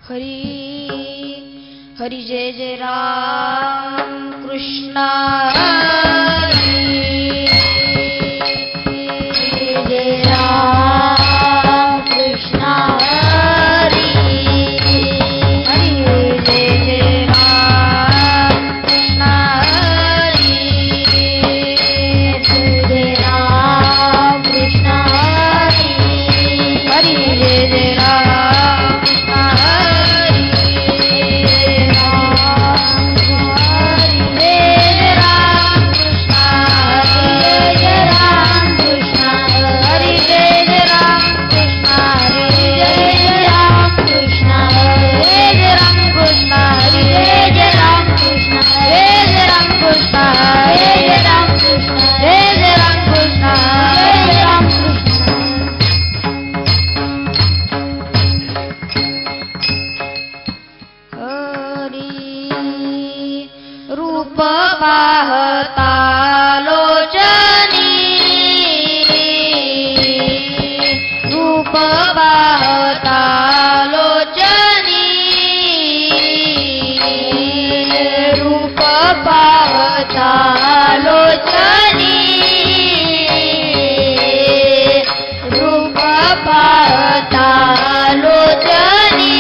हरी हरी जय जय राम कृष्ण हरी जय राम कृष्ण हरी हरी जय जय राम कृष्ण हरी जय राम कृष्ण हरी हरी जय जय राम रूप पाहता लोचनी रूप पाहता लोचनी रूप पाहता लोचनी रूप पाहता लोचनी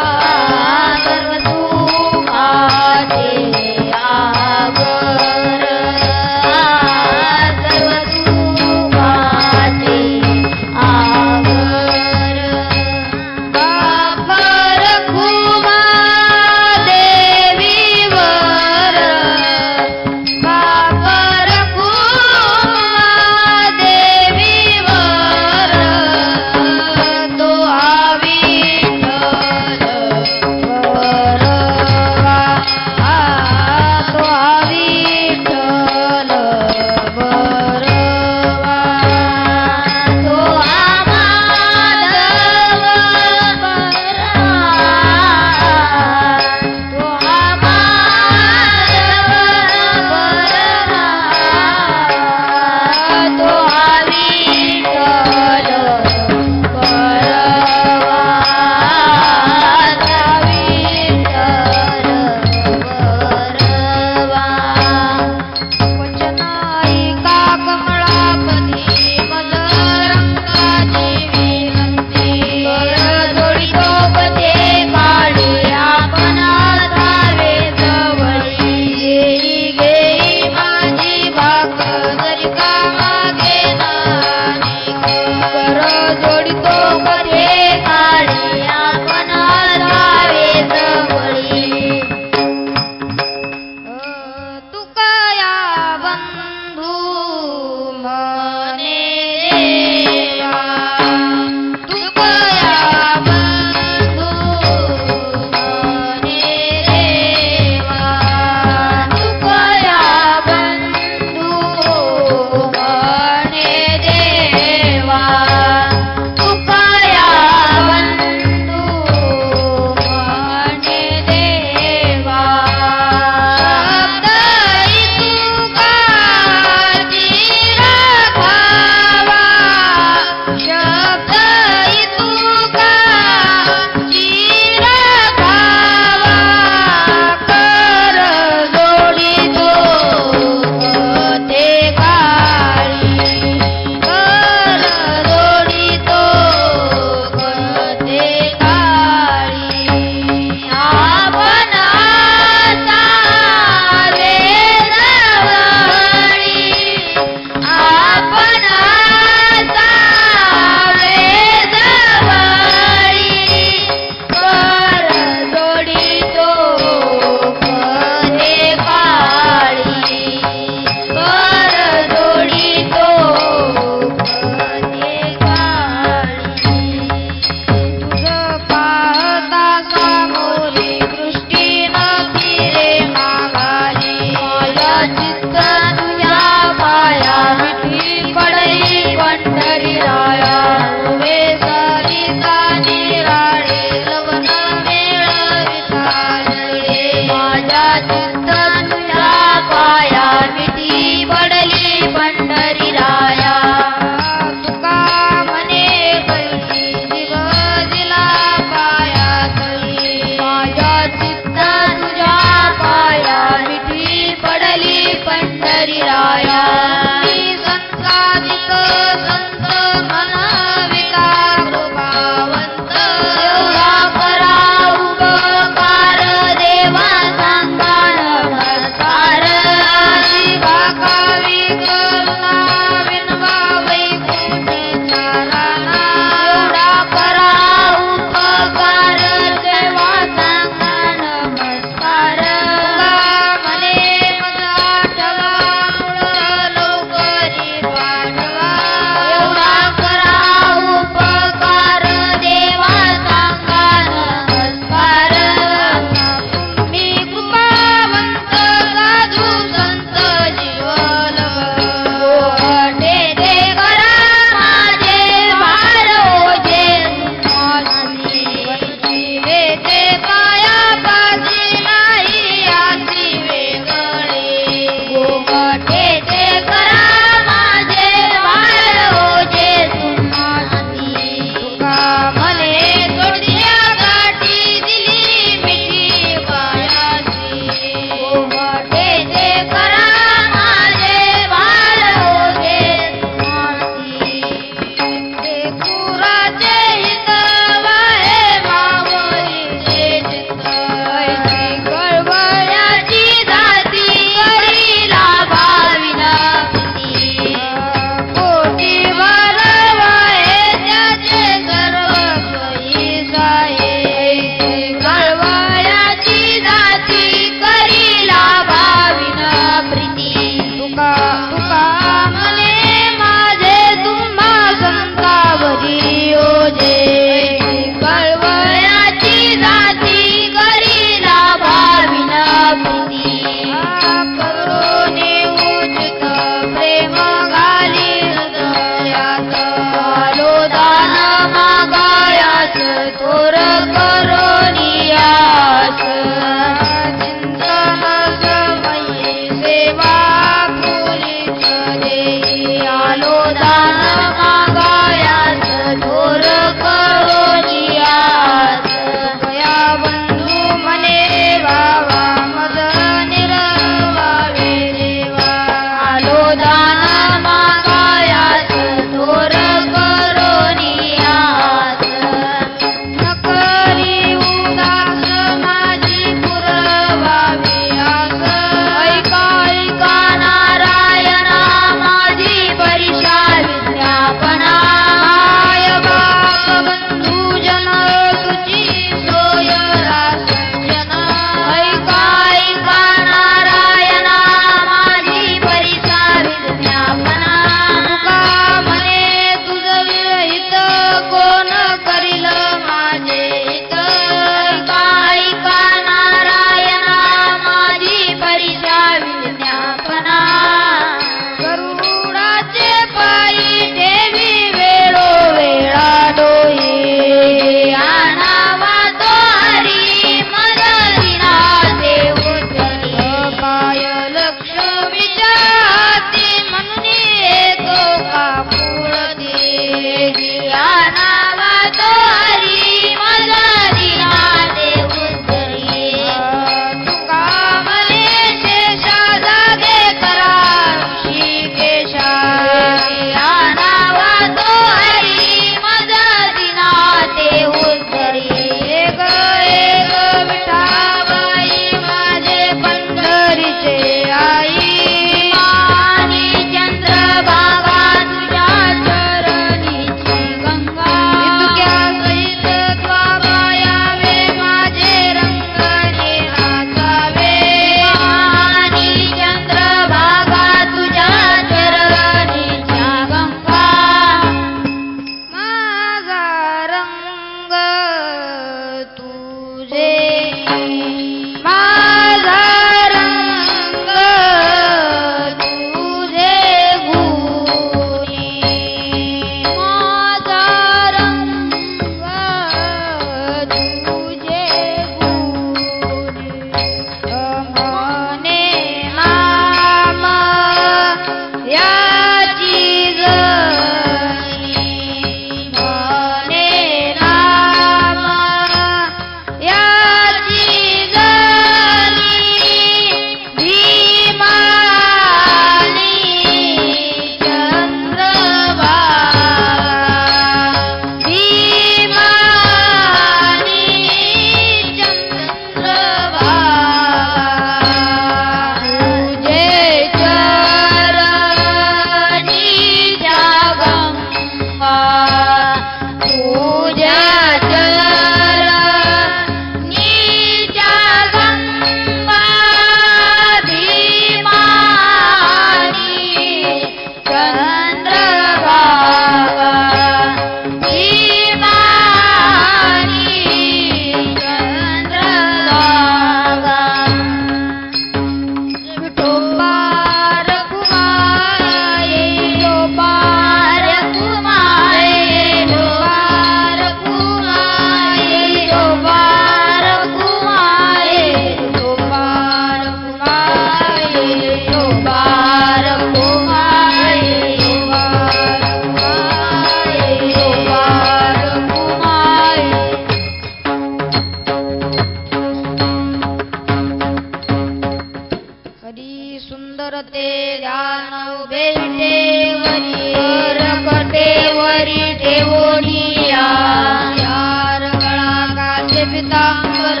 पितांबर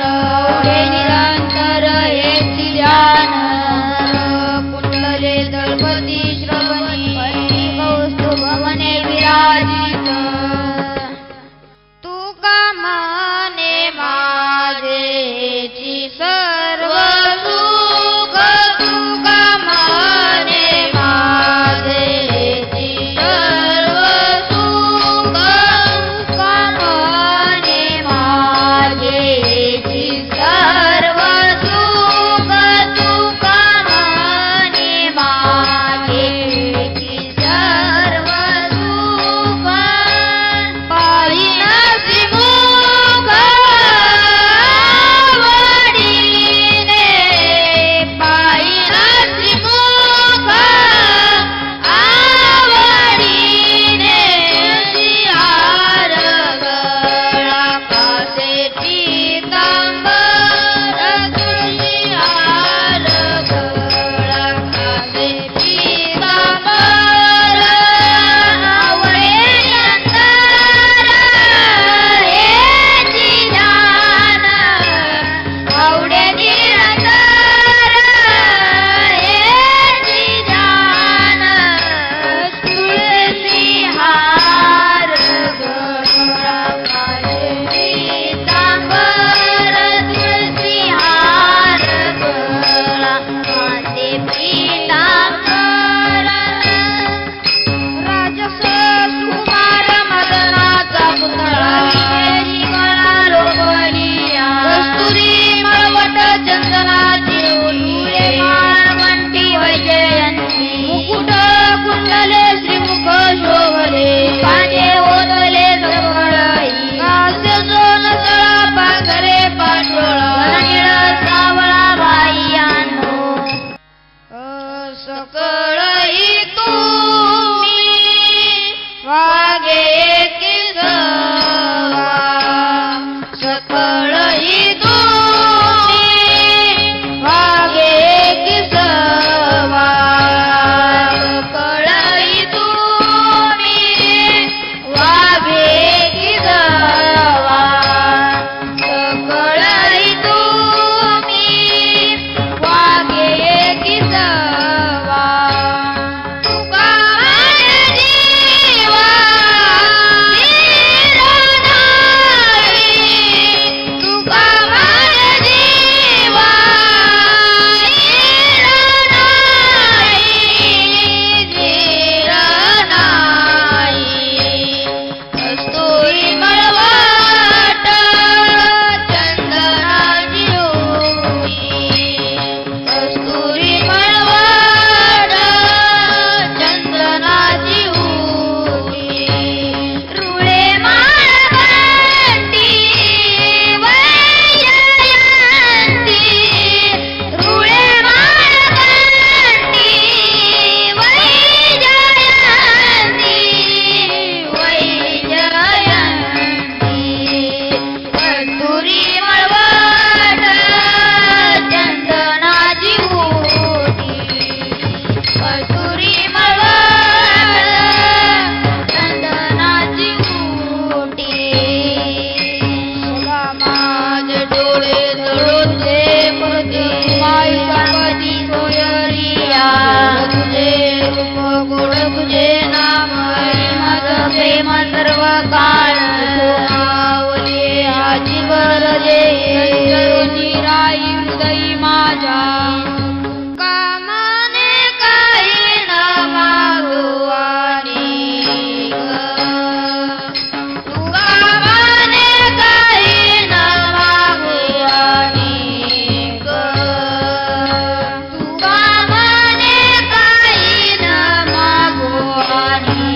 हे निरंतर हेची ध्यान कुंडले दळपती श्रवणी कौस्तुभवने विराजित तुका मने माझेची सर्व सुख तुका मने माझेची सर्व सुख तुका मने माझेची सर्व सुख तुका मने माझेची सर्व सुख पाहिना श्रीमुख आवडीने पाहिना श्रीमुख आवडीने सिंहार गळा कासे पीतांबर सिंहार गळा कासे पीतांबर आवडे अंतर हेची ध्यान आवडे निरंतर हेची ध्यान तुळसी हार गळा कासे पीतांबर तुळसी हार गळा कासे पीतांबर राजस सुकुमार मदनाचा पुतळा गळा रोपणीया कस्तुरी मळवट चंदनाची डोलुले माळवंटी वैजयंती मुकुट कुंडले श्रीमुख शोभले कांदे ओतले जवळई कास्य जोन सळा पाखरे पाठोळा निळ सावळा बाईयांनो सकळई तुम्ही वागे किसवा सकळई तुम्ही वागे किसवा सकळई तुम्ही वागे किसवा सकळई तुम्ही वागे किसवा तुका जीवा निरनाई तुका जीवा निरनाई कस्तुरी मळवट चंदनाची डोली कस्तुरी मळवट चंदनाची उटी रुळे माळवंटी वैजयंती रुळे माळवंटी वैजयंती वैजयंती कस्तुरी मळवट चंदनाची उटी कस्तुरी मळवट चंदनाची उटी माझ डोळे जळोते पती माई पार्वती सोयरिया तुझे रूप गोड तुझे नाम माझं प्रेम सर्व काळ आवले आजीवर जे राई हृदयी माझ्या कामाने काही न मागवानी तू कामाने काही न मागवानी तू कामाने काही न मागवानी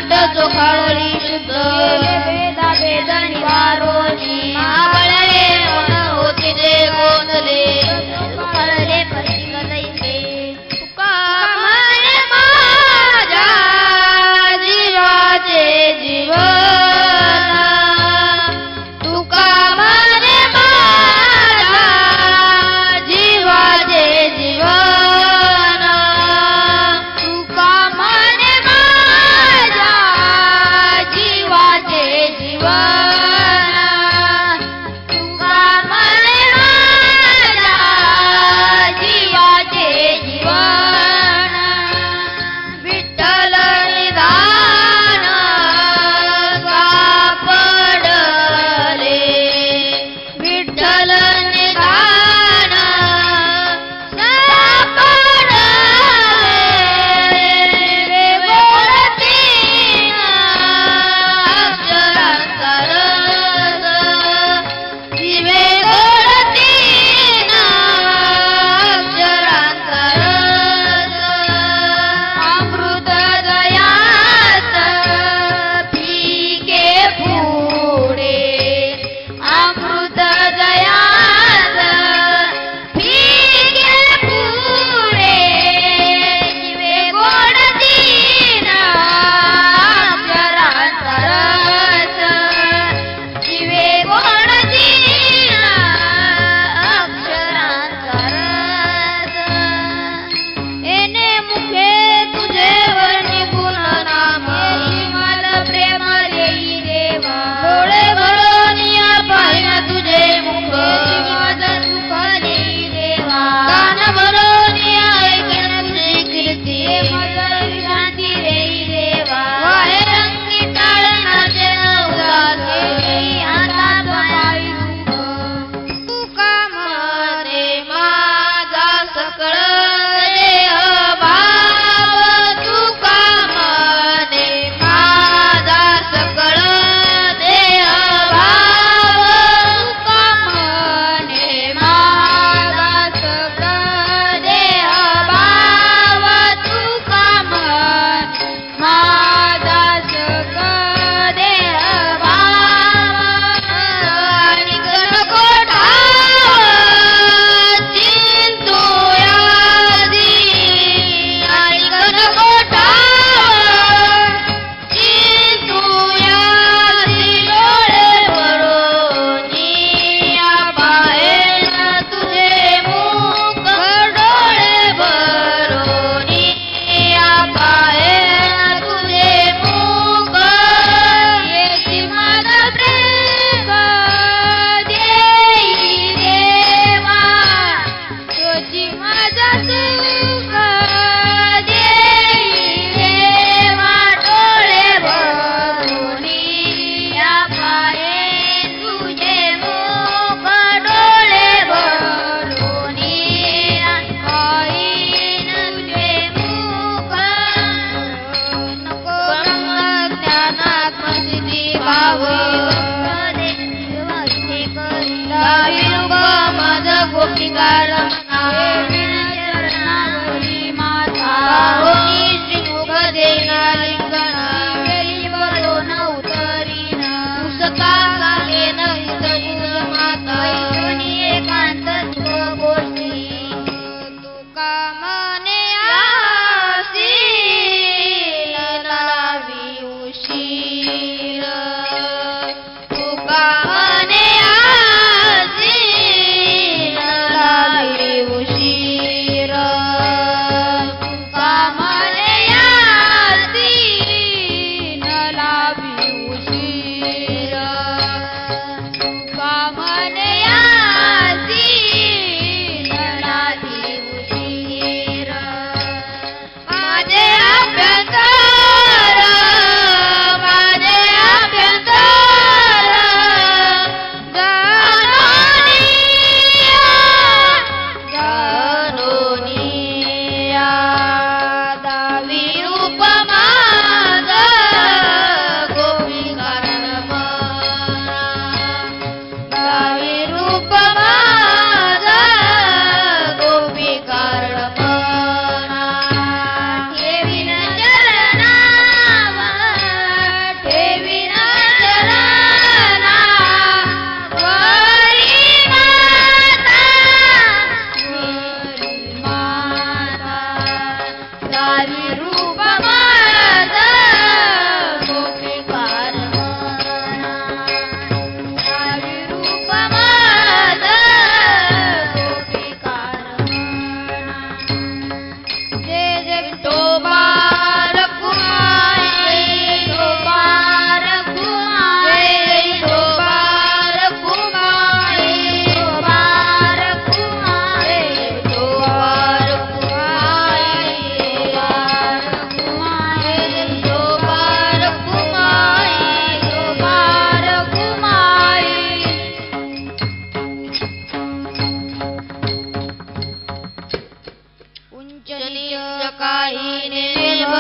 वाट चोखाळली शुद्ध वेदा वेद निवारोजी महाबळे मन होती जे गोंधले कळले पथिक तैसे तुका म्हणे माझ्या जीवाचे जीवन तुका म्हणे माझ्या जीवाचे जीवन तुका म्हणे माझ्या जीवाचे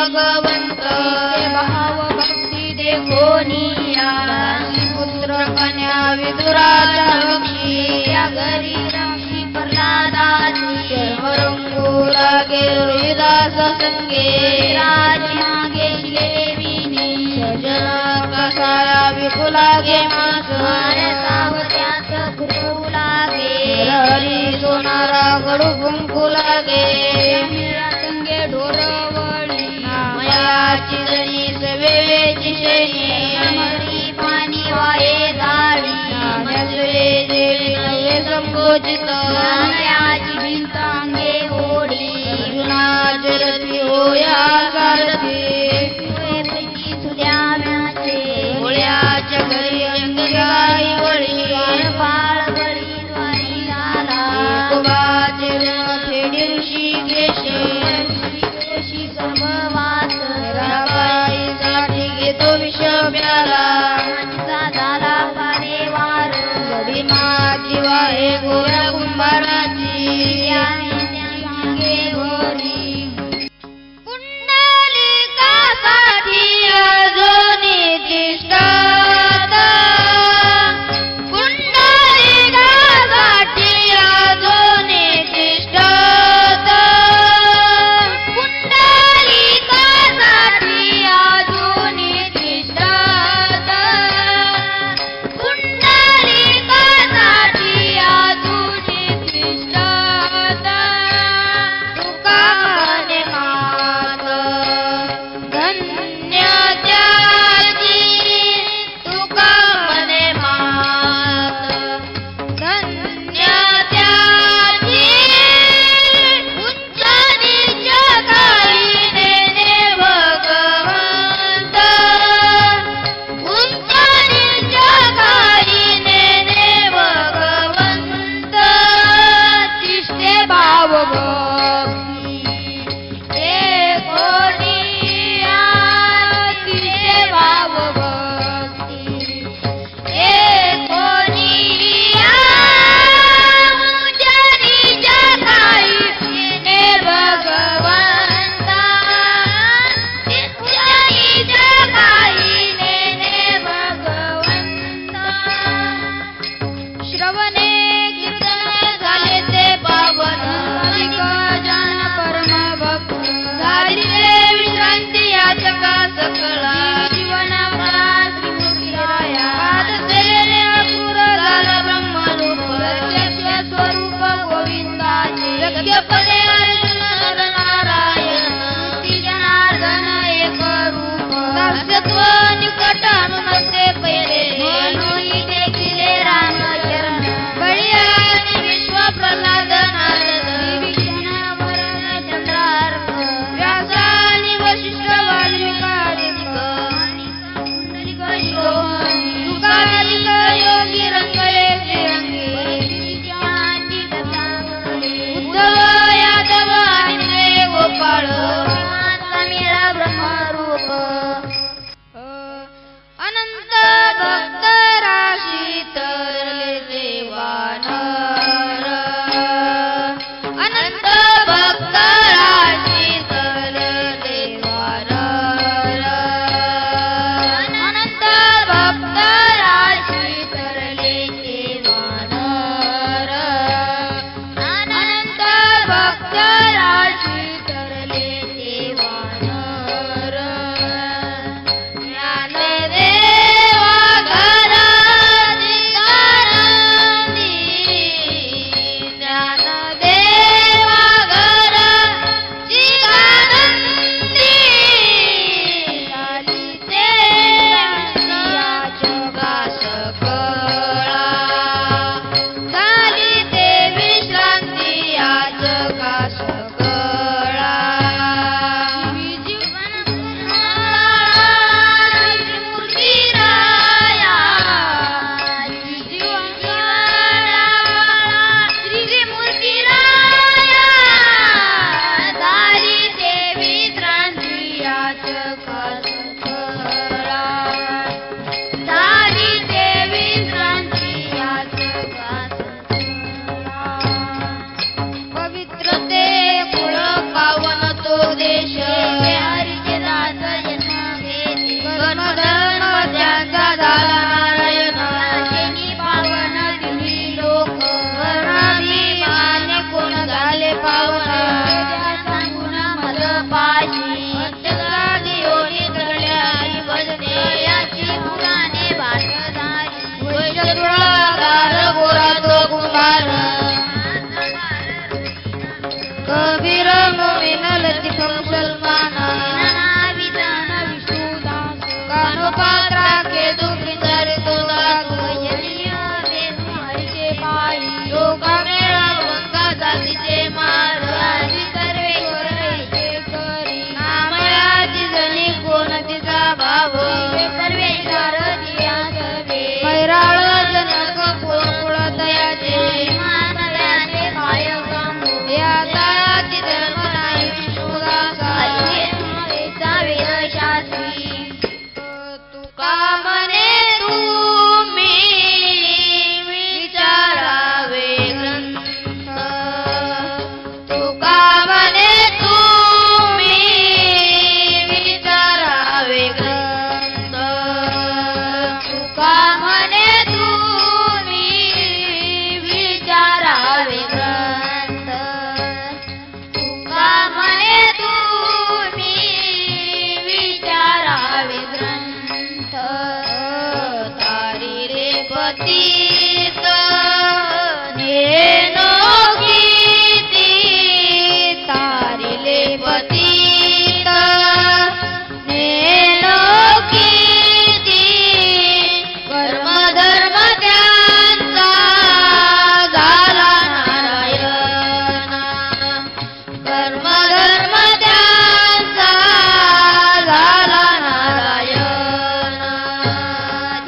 भगवंत भाव भक्ती देखोनिया पुत्र कन्या विदुराच्या रक्षी या घरी रक्षी प्रल्हादाची रंगू लागे रोहिदास संगे राजी मागे देवीनी जना कसाया विकू लागे मास सावत्यात कृपू लागे हरी सोनारा गडू फुंकू लागे संगे ढोरवळी मयाची जणी सेवेची शेणी अमरी पाणी वाये झाडी नजरे देवी नये संकोचित ज्ञानाची भिंत अंगे ओढी अर्जुनाचे रथी होया सारथी प्रीती सुद्यानाचे होळ्याच्या घरी अंगगाई वळी पाळ बळी द्वारी झाला तुबाचे ऋण फेडी ऋषिकेशी सर्ववास राबाईसाठी घेतो विष प्याला माझा झाला पारे वार गडी माझी वाहे गोऱ्या कुंभाराची अंगे घोरी पुंडलिकासाठी अजूनी तिष्ठत पुंडलिकासाठी अजूनी तिष्ठत पुंडलिकासाठी अजूनी तिष्ठत पुंडलिकासाठी अजूनी तिष्ठत तुका म्हणे मात धन्य त्याची तुका म्हणे मात धन्य त्याची उच्च नीच काही नेणे भगवंत उच्च नीच काही नेणे भगवंत तिष्ठे भाव भक्ती एकोनिया तिष्ठे भाव भक्ती एकोनिया उच्च नीच काही नेणे भगवंता उच्च नीच काही नेणे भगवंता श्रवणे कीर्तन झाले ते पावन अधिक जन परम भक्त झाली रे विश्रांती याचका सकला जीवनाचा श्रीमूर्तीराया पादसेवेने अक्रूर झाला ब्रह्मरूप प्रत्यक्ष स्वरूप गोविंदाचे शक्यपणे अर्जुन नारायण स्तुती जनार्दन एक रूप दास्यत्व निकट हनुमते पहिले म्हणून देखिले रामचरण बळीयानी विश्व प्रल्हाद नारद विभीषण वरण चंद्रार्क व्यासानी वशिष्ठ वाल्मिकादिक पुंडलिक शिरोमणी तुकालिक योगी रंगले श्रीरंगी उद्धव यादव आणि गोपाळ मेळा ब्रह्मरूप अनंत गोरा तो कुंभार कबीर मोमिन लतीफ मुसलमान कानोपात्रा के दुखिंदर तो लोका मेळा गंगा जातीचे मार नामयाची जणी कोण तिचा भाव मैराळ जनक कोण कुळतयाचे या तळाची धर्म नाही तुका म्हणे तुम्ही विचारावे ग्रंथ तुका म्हणे तुम्ही विचारावे ग्रंथ तुका म्हणे तुम्ही विचारावे ग्रंथ तुका म्हणे तुम्ही विचारावे ग्रंथ तारी रे पतित नेनो गीती तारिले पतित नेनो गीती कर्म धर्म त्यांचा झाला नारायण कर्म धर्म त्यांचा झाला नारायण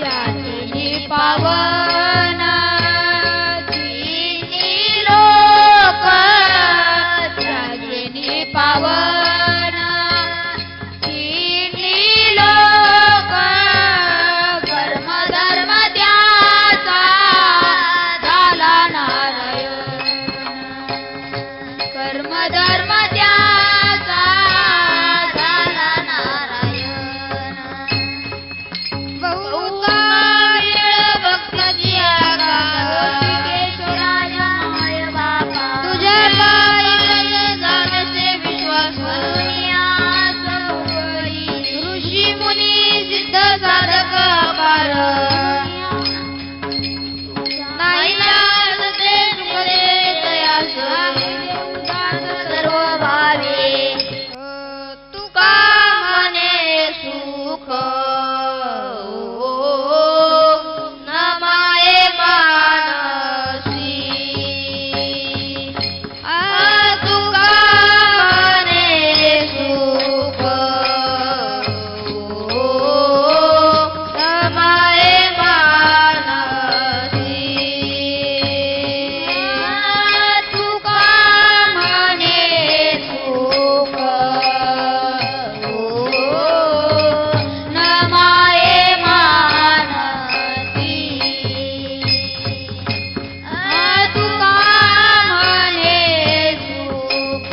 त्याची पावन तिन्ही लोक त्याची पावन तिन्ही लोक कर्म धर्म त्याचा झाला नारायण कर्म धर्म त्याचा झाला नारायण बहुता वेळ भक्ताची तुझ्या पायी जाण्याचे विश्वास ऋषी मुनी सिद्ध साधक अपार नाही नाचते सुखदे तयास सर्व भावे तुका म्हणे सुख न माये मानसी तुका म्हणे सुख न माये मानसी तुका म्हणे सुख न माये मानसी तुका म्हणे सुख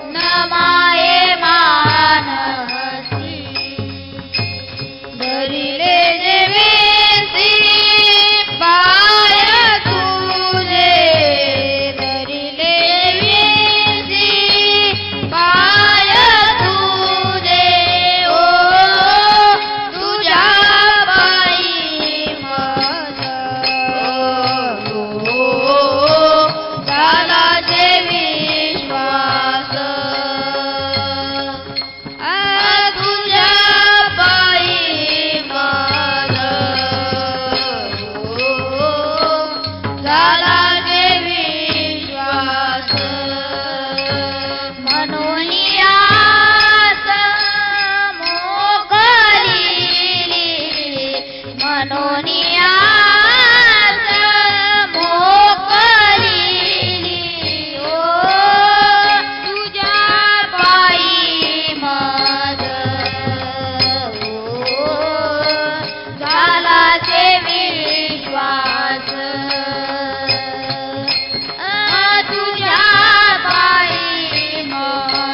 न माये मानसी धरिले देवेसी पाय तुझे धरिले देवेसी पाय तुझे ओ तुझ्या पायी मज झाला जे विश्वास तुझ्या पायी मज झाला जे विश्वास मनोनियास मोकळी मनोनियास मोकळी ओ तुझ्या पायी मज झाला ते विश्वास तुझ्या पायी मज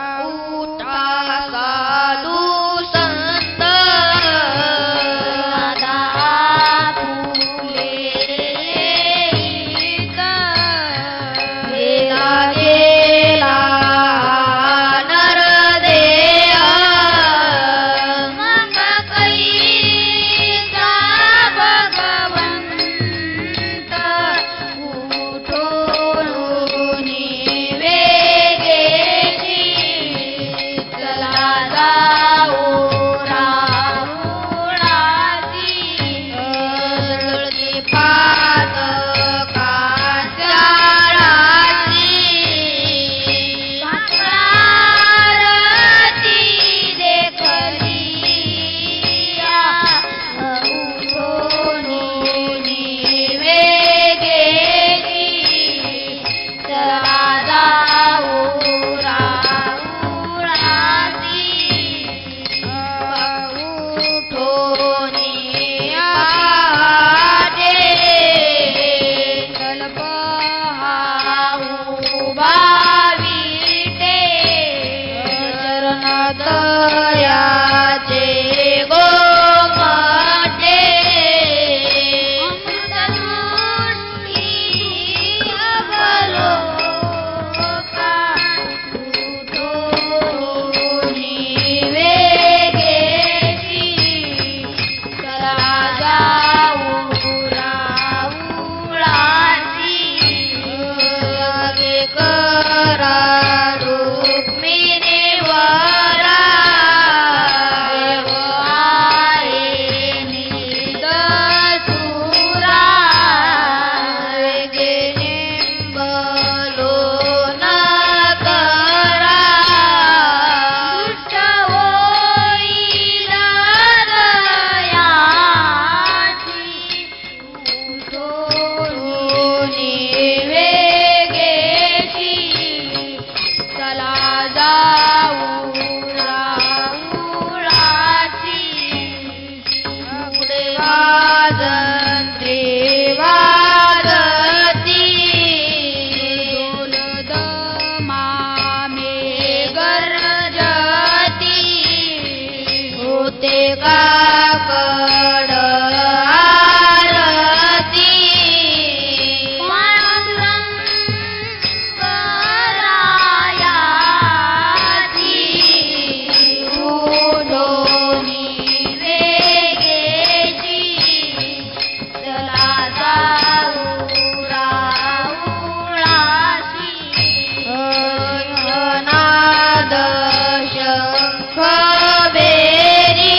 उठा साधू संत गेला गेला नरदेह मग कैसा भगवंत उठून वेगेची चला जाऊ राहुळाची जळती पातकाच्याळाची आरती देखलिया उठून वेगेची चला जाऊ राहुळाची उठून आटे कल्प हा उभा विटे चरण दयाचे गोमटे अमृतदृष्टी अवलोका उठून वेगेची चला जाऊ राहुळाची लगे करा रुक्मिणीवरा देव आहे निदसुरा वेगे निंबलो न करा दुष्ट होईल दयाची उठून वेगेची चला जाऊ राहुळाची पुढे वाजंत्री वाजती मामे गरजती होते काकड आरती पांडुरंगरायाची उठून वेगेची चला जाऊ राहुळाची नाद शंख बेरी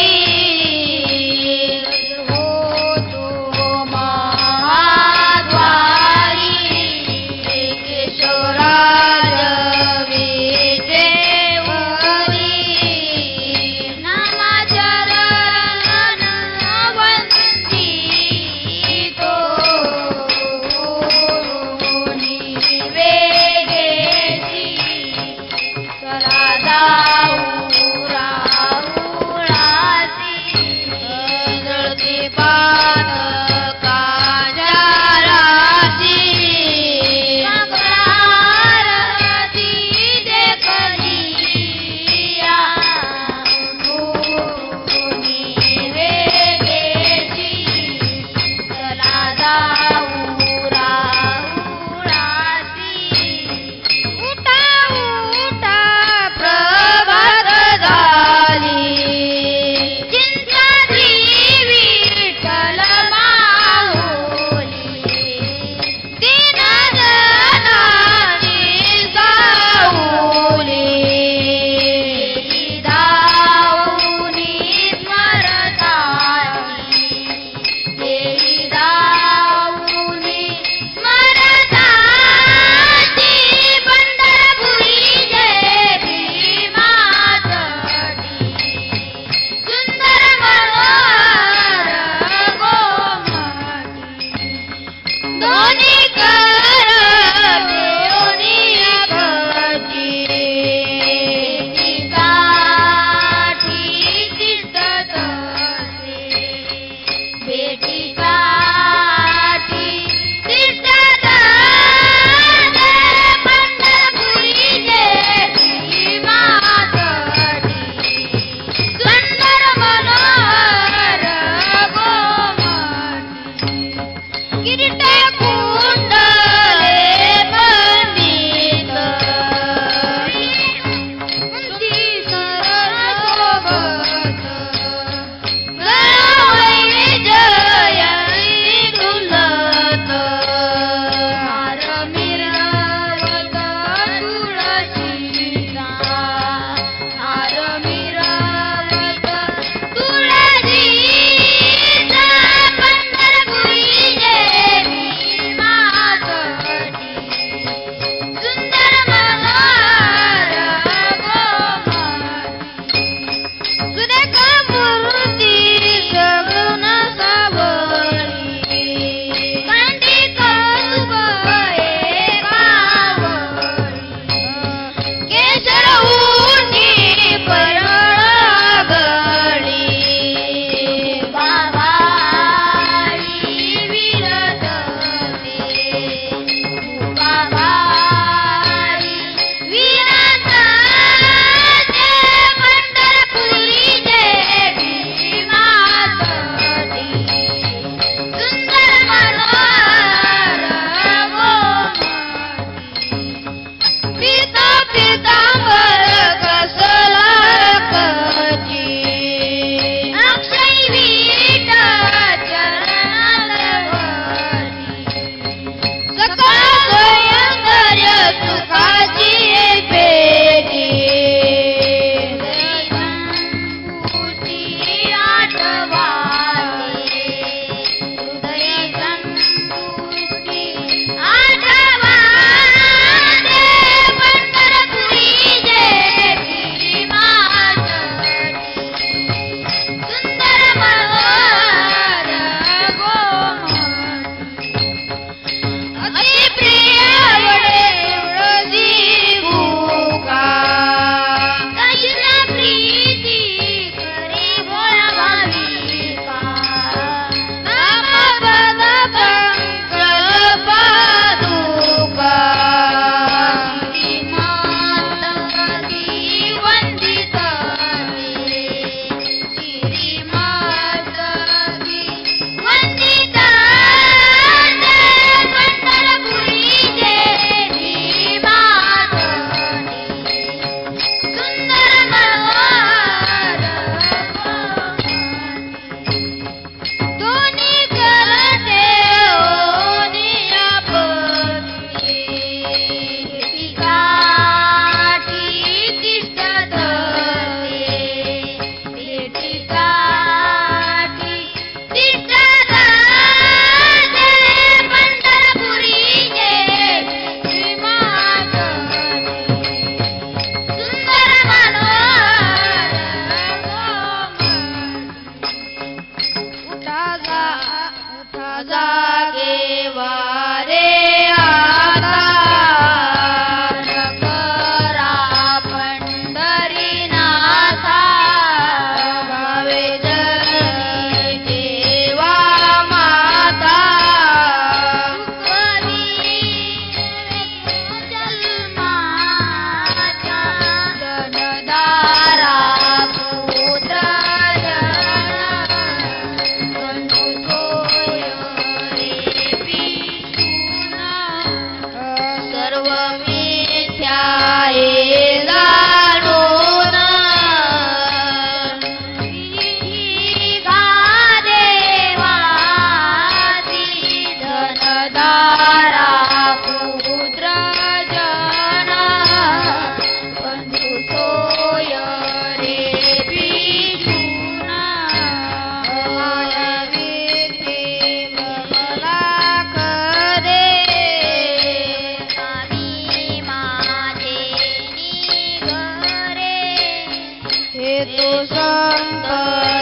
तो संततीचे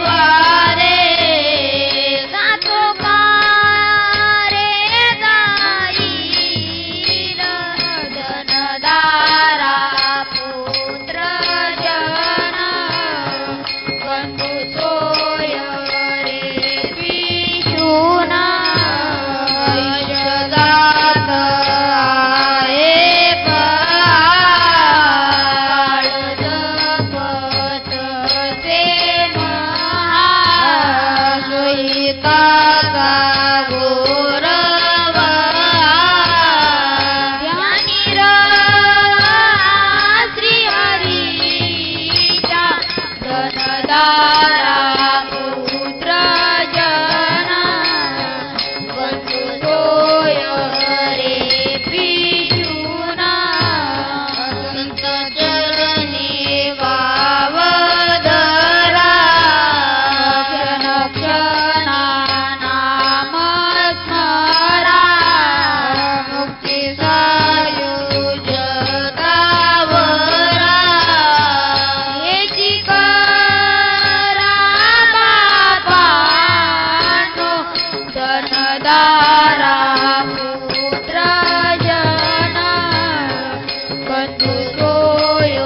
वारे सातो कारे जाईल धनदारा पुत्र जन बंधू सोय रे विशुना जगात आहे काळ जपत ते महासुईता गोरवा ध्यानी श्री हरीचा धनदारा पुत्र जन बंधू सोय रे पिशुना संत चरणी वावधरा क्षण क्षणा नाम स्मरा मुक्ती सायुजतावरा हेची करा बापानो धनदारा पुत्र जन बंधू सोय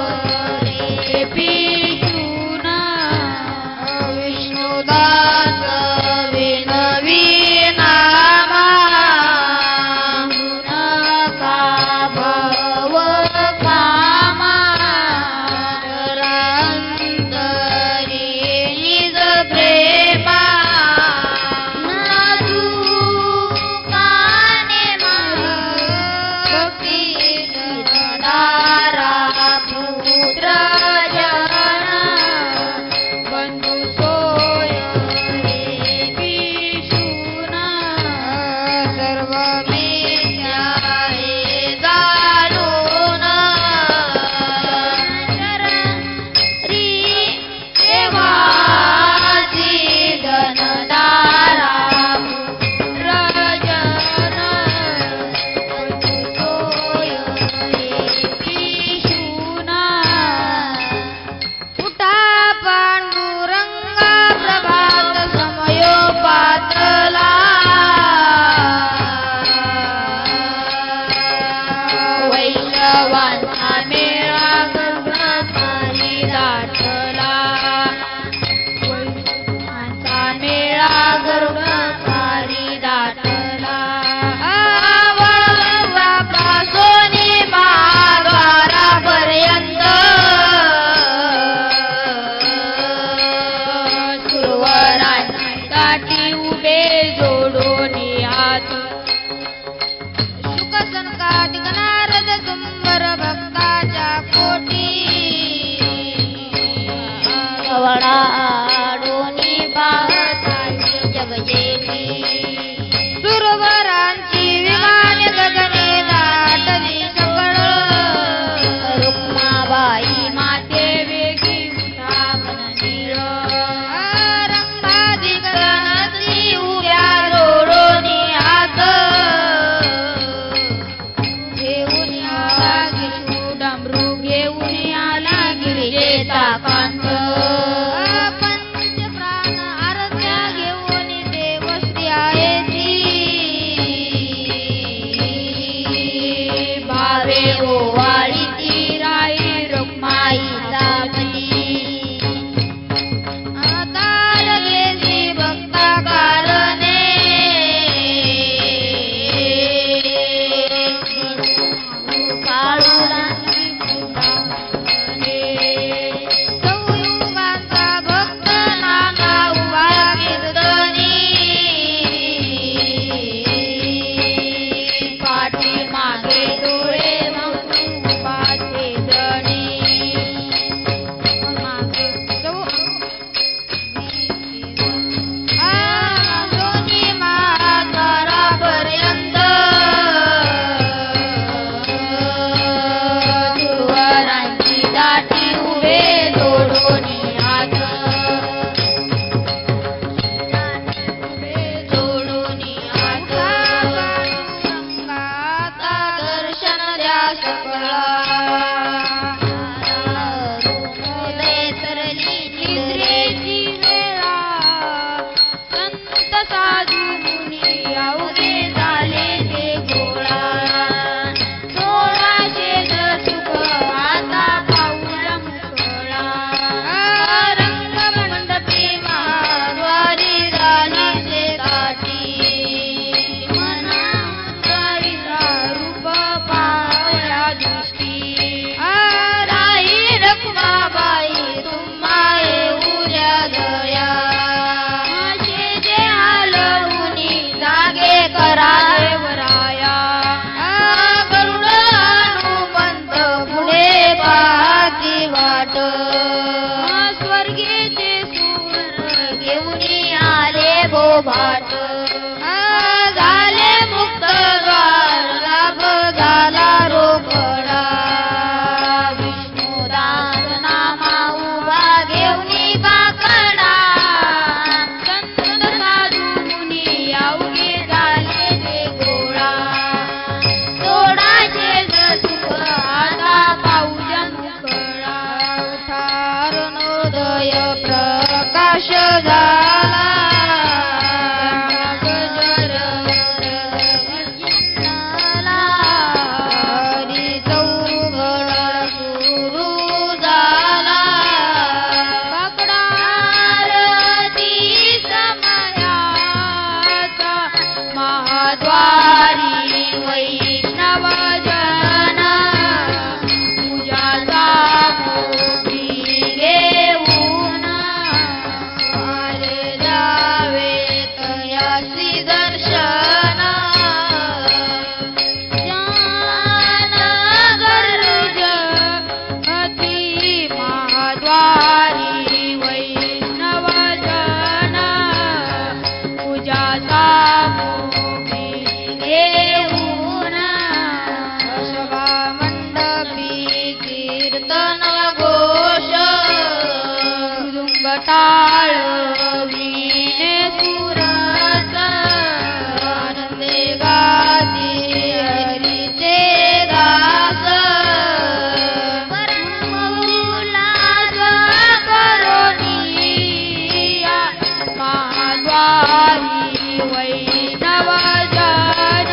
रे पिशुना विष्णुदास विनवी नामा नका भव कामा अंतरी निज प्रेमा नाजू काने भक्ती धनदारा पुत्र जन बंधू सोय रे पिशुना सर्व मिथ्या हे जाणून शरी सेवाची धनदारा पुत्र जन बंधू सोय रे पिशुना उठा पांडुरंग प्रभात समयोपातला वैष्णवांचा मेळा गगनमारी दाटला वैष्णवांचा मेळा गगनमारी दाटला वळवापासून महाद्वारापर्यंत सुरवरांची काठी उभे जोडून हात शुक संकाटिक नारद सुंदर भक्ताच्या कोटी वडाडोनी पाहताची जगजेली सुरवरांची विमान गगने दाटली सकळ रुक्माबाई माते वेगी उठावन नीळ रंगाधिक धनश्री उभ्या जोडोनी हात घेऊन आला गिशू डमरू घेऊन आला गिरिजेचा कांत पंचप्राण आरत्या घेऊन देवश्री आहे ती भावे ओवाळी ती राई रुक्माईचा मनी आता लागले श्री भक्ता कारणे काळू लागली फुलाने देवाची वाट स्वर्गीचे सुवर घेऊन आले भोभाट झाले मुक्त द्वार लाभ झाला रोकडा विष्णुदास नामा उभा घेऊन काकडा संत साधू मुनी अवघे झाले ते गोळा सोडाचे सुख आता पाऊजन उकळा ठारणोदय प्रकाश झाला गजर जिंकला हरी चौघड सुरू झाला काकडा आरती समयाचा महाद्वारी वैष्णव जन पूजाचा मोठी घेऊन आले जावे तयासी दर्शन जानगरुज अति महाद्वारी वैष्णव जन पूजाचा मोठी घेऊन सभा मंडपी कीर्तन घोष मृदुंग टाळ वीणे सुरस आनंदे गाती हरीचे दास परमउल्हास करोनिया महाद्वारी वैष्णव जन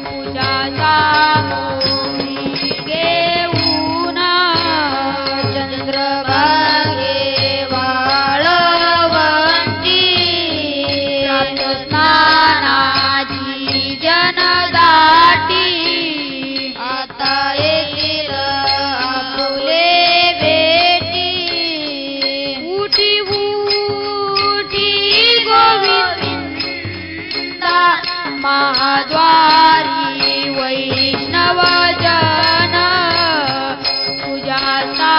पूजाचा मोही घेऊन चंद्रभागे वाळवंती प्राप्त स्नानाची जनदाटी आता येतील आपुले भेटी उठी उठी गोविंदा महाद्वारी वैष्णव जन पूजाचा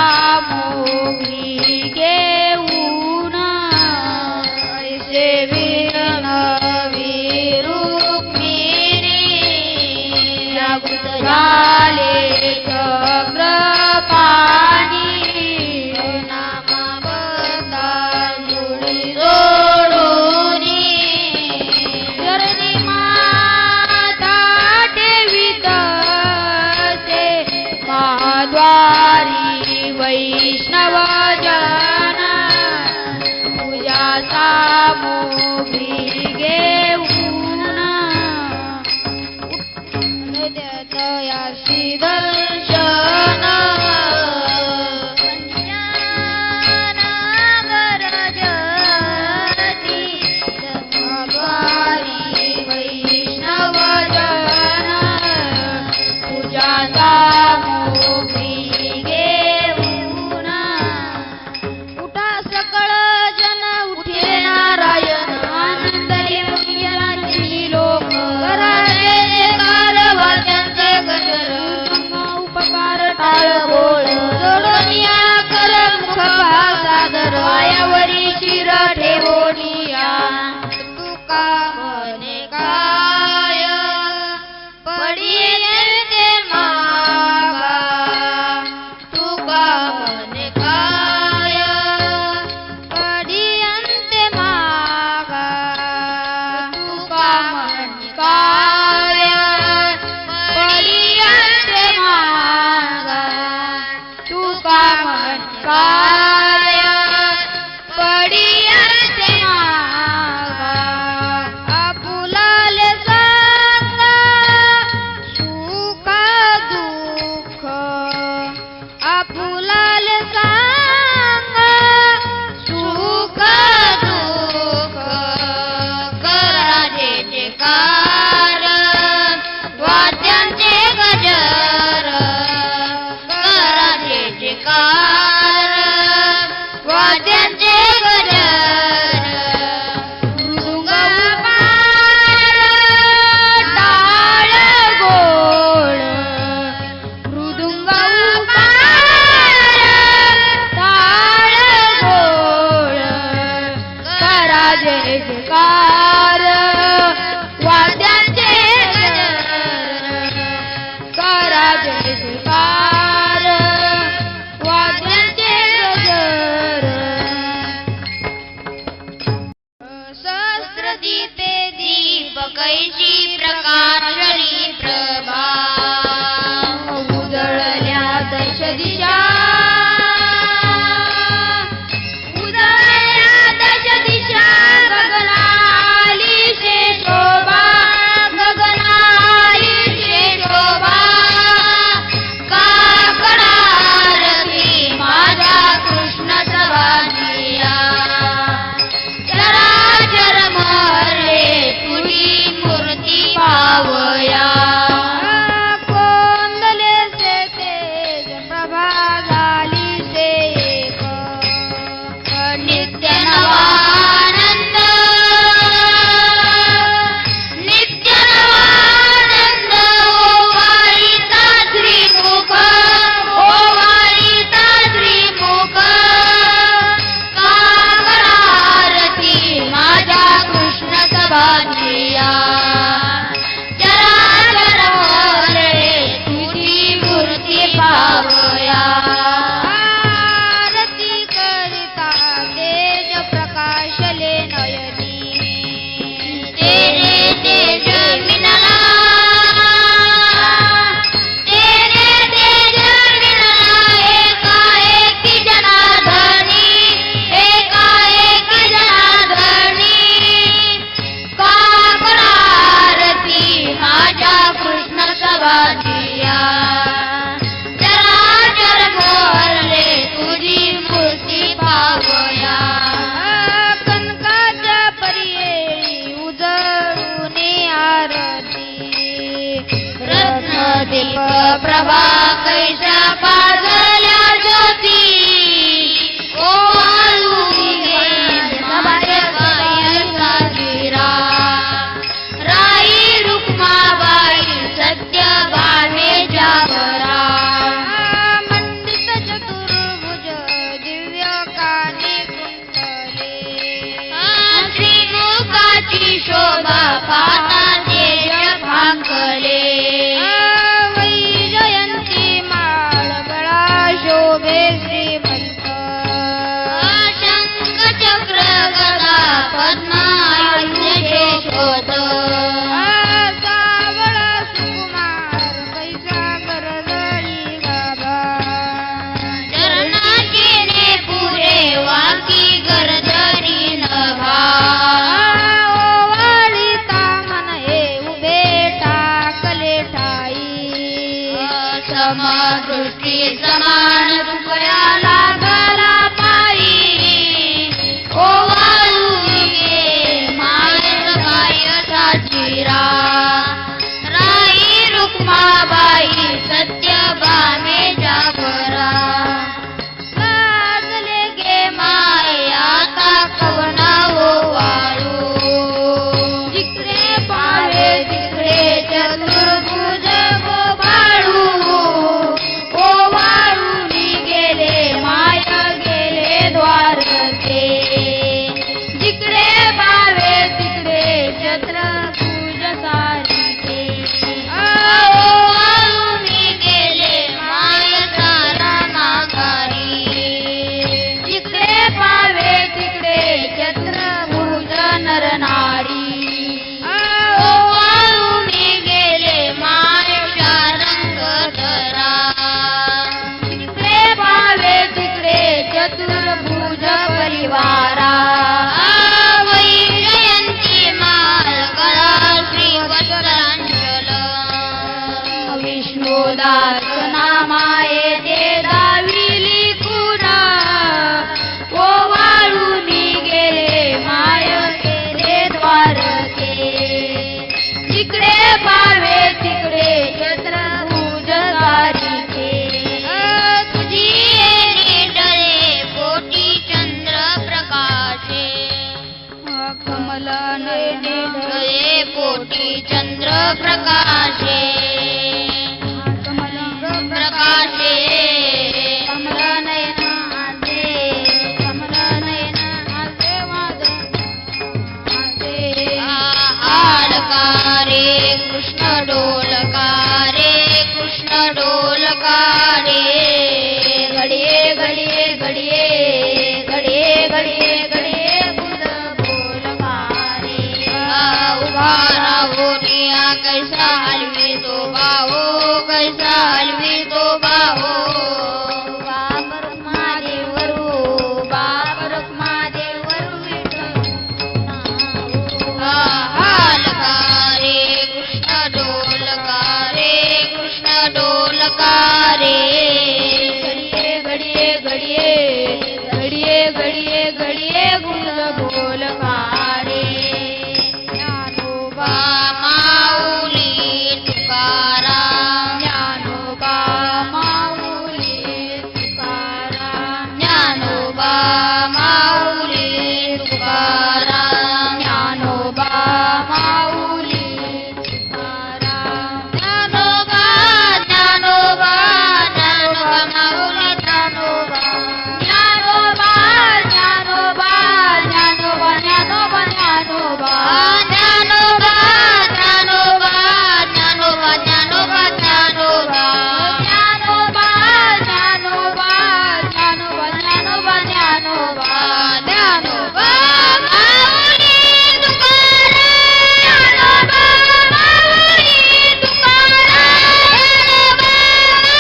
मोही घेऊन सेविन विरुक्मिणी जागृत झाले चक्रपाणी नामाबद्धा जुळी जोडूनी चरणी माता ठेवीत से महाद्वारी वैष्णव जन पूजाचा मोही घेऊन तयासी दर्शन पंचानगरजती महाद्वारी वैष्णव जन पूजाचा मोही घेऊन उठा सकळ जन उठे नारायण आनंद येऊयाची लोक करावे कार वाद्यांचे गजर उपकार टाळ बोळ जोडोनिया कर मुख सादर पायावरी शिर ठेवोनिया तुका म्हणे काय पडिये ते मागा तुका म्हणे काय पडियंते मागा तुका म्हणे काय पडियंते मागा तुका म्हणे काय पडियंते मागा आपुलाले सांगा सुख दुःख आपुलाले सांगा सुख दुःख कराजे जे कार वाद्यांचे गजर कराजे जे कार वाद्यांचे गजर मृदुंग पार टाळ गोळ मृदुंग पार बापाचा तेज भांकले वैजयंती माळ गळा शोभे श्रीमंत शंख चक्र गदा पद्म आयुष्य शोध सावळा सुकुमार पैसा गरजळी गाभा चरणाचे ने पुरे वाकी गरजरी नभा ओवाळीता मन हे उभे टाकले ठाई समदृष्टी समान रुपया लागला पायी ओवाळून गे माय साजीरा राई रुक्माबाई सत्यभामे जागरा गाजले गे माय आता कवना ओवाळू जिकडे पावे तिकडे चतुर्भुज गोबाळू ओवाळून गेले माय गेले द्वारके जिकडे पावे तिकडे चतुर्भुज सारिके ओवाळून गेले माय सारा माघारी जिकडे पावे तिकडे चतुर्भुज नरनारी ओवाळून गेले माय शारंग धरा जिकडे पावे तिकडे चतुर्भुज परिवारा वैजयंती माळ गळा श्री वत्सलांचल विष्णुदास नामाये ते दाविली कुणा ओवाळून गेले माय गेले द्वारके जिकडे पावे तिकडे चतुर्भुज सारिके तुझी येणे डळे पोटी चंद्र प्रकाशे कमल नयने डळे पोटी चंद्र प्रकाशे कमल प्रकाशे कमल नयन आजे कमल नयन आजे आजे आलकारे कृष्ण डोलकारे कृष्ण डोलकारे घडिये घडिये घडिये घडिये घडिये घडिये बुध बोलकारे उभा राहोनिया कैसा हलवी तो बाहो कैसा हलवी तो बाहो बाबर महादेवरू बाबर महादेवरू हालकारे कृष्ण डोलकारे कृष्ण डोलकारे घडिये घडिये घडिये घडिये घडिये गुण बोलकारे ज्ञानोबा माऊली तुकाराम ज्ञानोबा माऊली तुकाराम ज्ञानोबा माऊली तुकाराम ज्ञानोबा माऊली तुकाराम ज्ञानोबा ज्ञानोबा ज्ञानोबा माऊली ज्ञानोबा ज्ञानोबा ज्ञानोबा ज्ञानोबा ज्ञानोबा ज्ञानोबा ज्ञानोबा ज्ञानोबा ज्ञानोबा ज्ञानोबा ज्ञानोबा ज्ञानोबा ज्ञानोबा ज्ञानोबा ज्ञानोबा ज्ञानोबा ज्ञानोबा माऊली तुकाराम ज्ञानोबा माऊली तुकाराम ज्ञानोबा माऊली तुकाराम ज्ञानोबा माऊली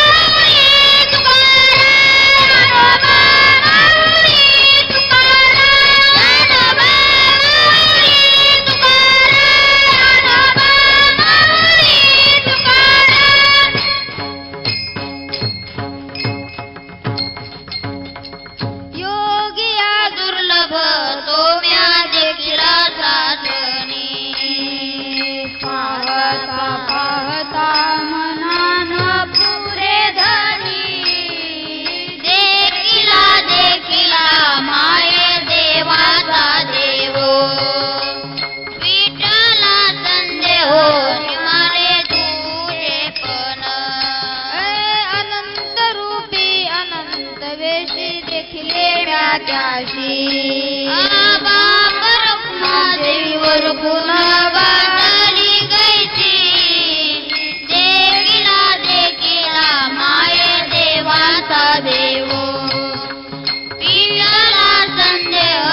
वेशी देखिले व्यात्याशी बाप रुक्मा देवीवर गुण बांधली कैसी देवीला देखिला माये देवाचा देव पिंडला संदेह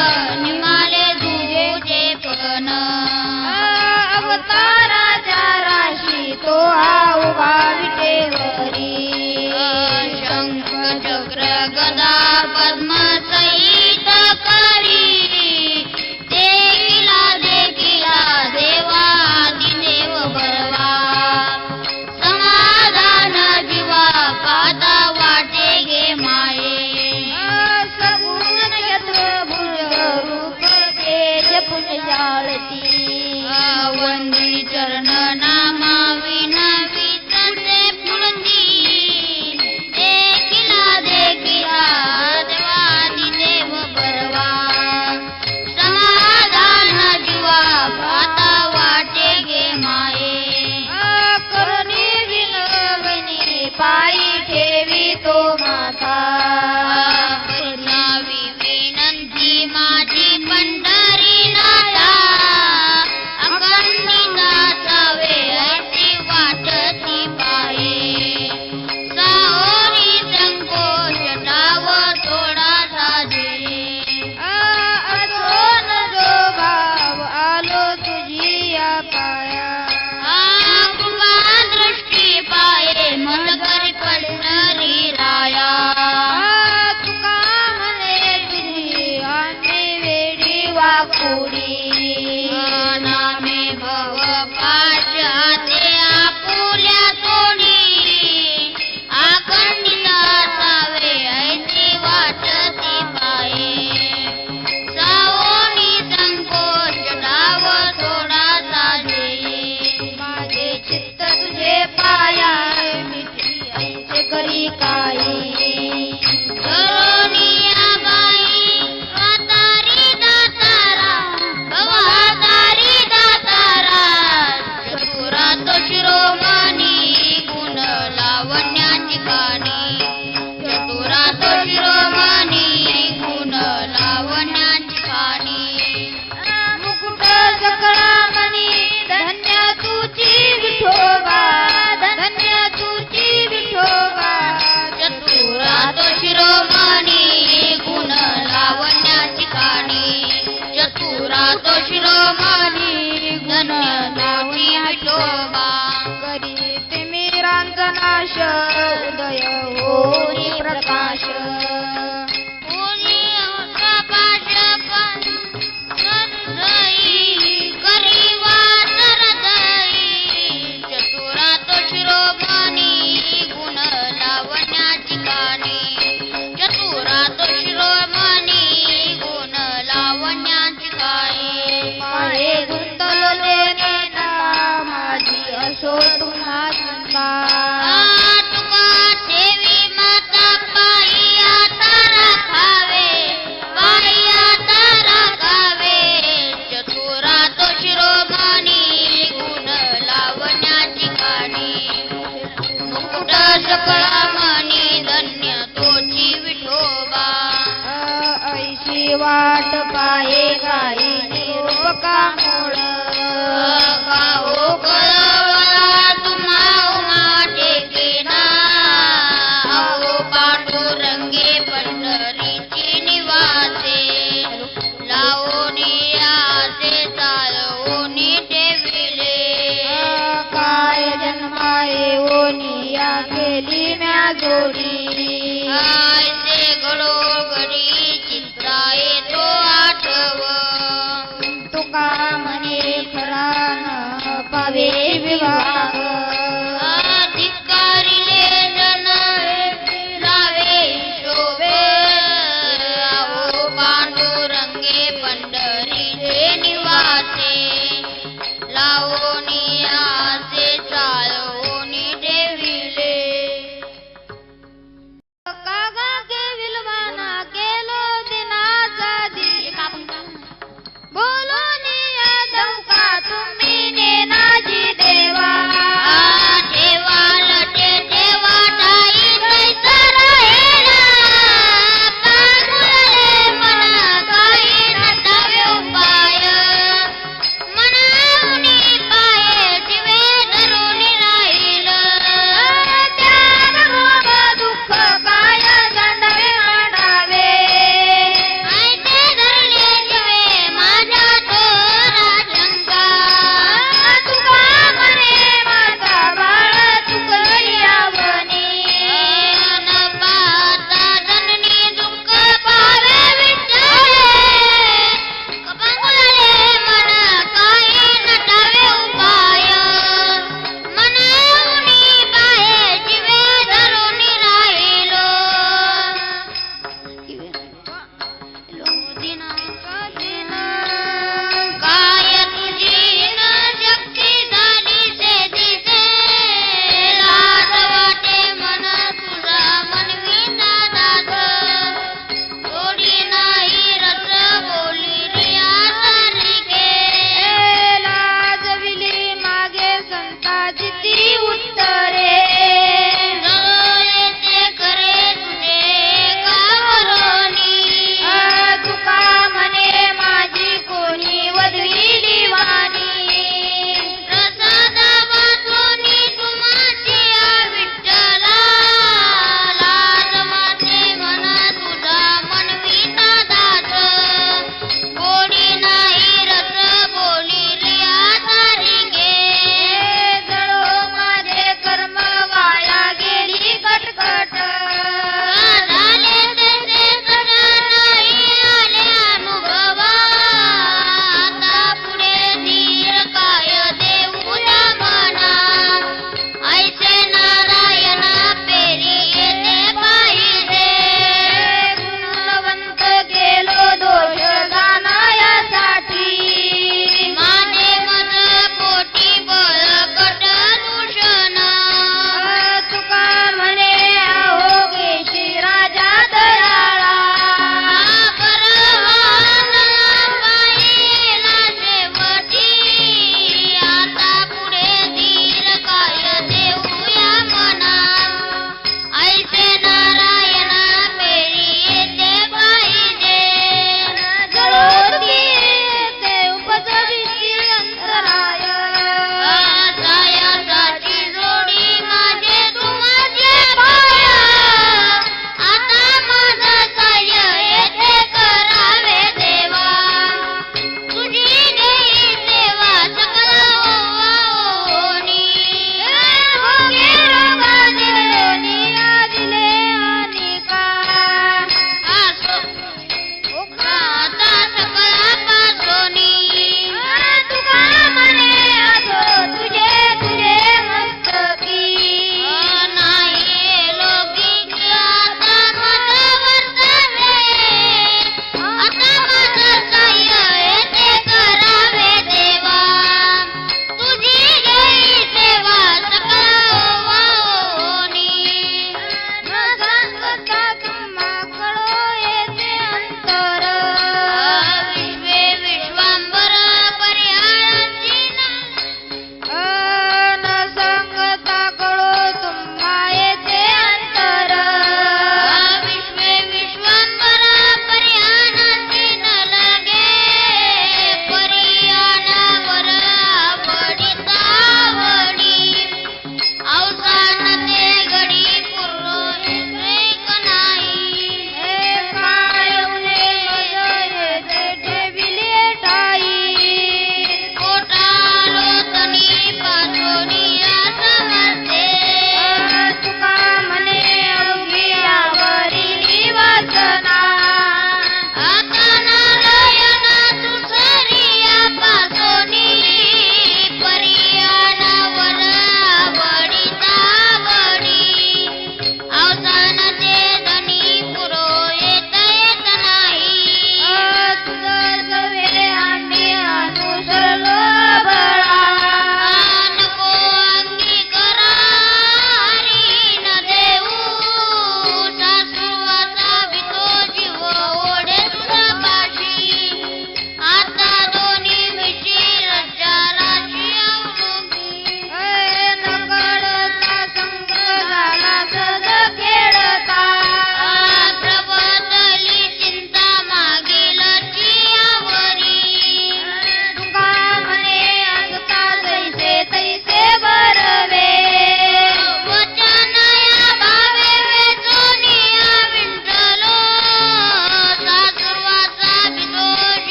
निघाले तुझे पण अवताराच्या राशी तो उभा विटेवरी शंख चक्र गदा पद्म सहित करी देखिला देवा आदिदेव बरवा समाधान जीवा पाता वाटे गे माये सगुण नक्षत्र भुज रूप तेज पुंजाळती वंदिनी चरण नामा विनवी तसे फुलती देखिला देवादी देव बरवा समाधान जीवा पाता वाटे गे माये करुणी विनवणी पायी ठेवी तो माता करुणावी विनंती माझी पंढरी नाथा अखंडिता चावे ऐसी वाटती पाये साहोरी संकोच डाव थोडा साजे अथोन जो भाव आलो तुझी या पाया कृपा दृष्टी पाये मन करी पंढरी राया तुका म्हणे तुझी आम्ही वेडी वाकुडी नामे भव पाशाते आपुल्या तोडी अखंडिता सावे ऐसी वाटती पाये सावनी संकोच डाव थोडा साजे माझे चित्त तुझे पाया मिठी ऐसे करी काही करोनिया बाई वातारी दातारा भवातारी दातारा चतुरा तो शिरोमणी गुण लावण्याची गाणी चतुरा तो शिरोमणी गुण लावण्याची गाणी मुकुट सकळा मणी धन्य तुझी विठोबा धन्य तुझी विठोबा चतुरा तो शिरोमणी गुण लावण्याची गाणी चतुरा तो शिरोमणी गुण लावणी विठोबा करीत मी रांजनाश उदय होई प्रकाश चतुरा तो शिरोमणी गुण लावण्याची गाणी चतुरा तो शिरोमणी गुण लावण्याची गाणी माये गुंतवले नेता माझी असो तुम्हा चिंता तुका देवी माता पायी आता राखावे पायी आता राखावे चतुरा तो शिरोमणी गुण लावण्याची गाणी मुकुट सकळा मणी धन्य तोची विठोबा ऐशी वाट पाये गाई निरूपका मोड गाओ कळवळा तुम्हा उमा टेकेना आओ पांडुरंगे पंढरीची निवासे लावोनी आसे चालवोनी ठेविले काय जन्माये ओनिया केली म्या जोडी आयसे घडोघडी चित्राये तो आठव तुका म्हणे खरा न दयाळा आता पुढे धीर काय देऊया मना ऐसे नारायण पेरी येते पाहिजे जळोती ते उपजविशी अंतराय सायासाठी जोडी माझे तुमचे पाय आता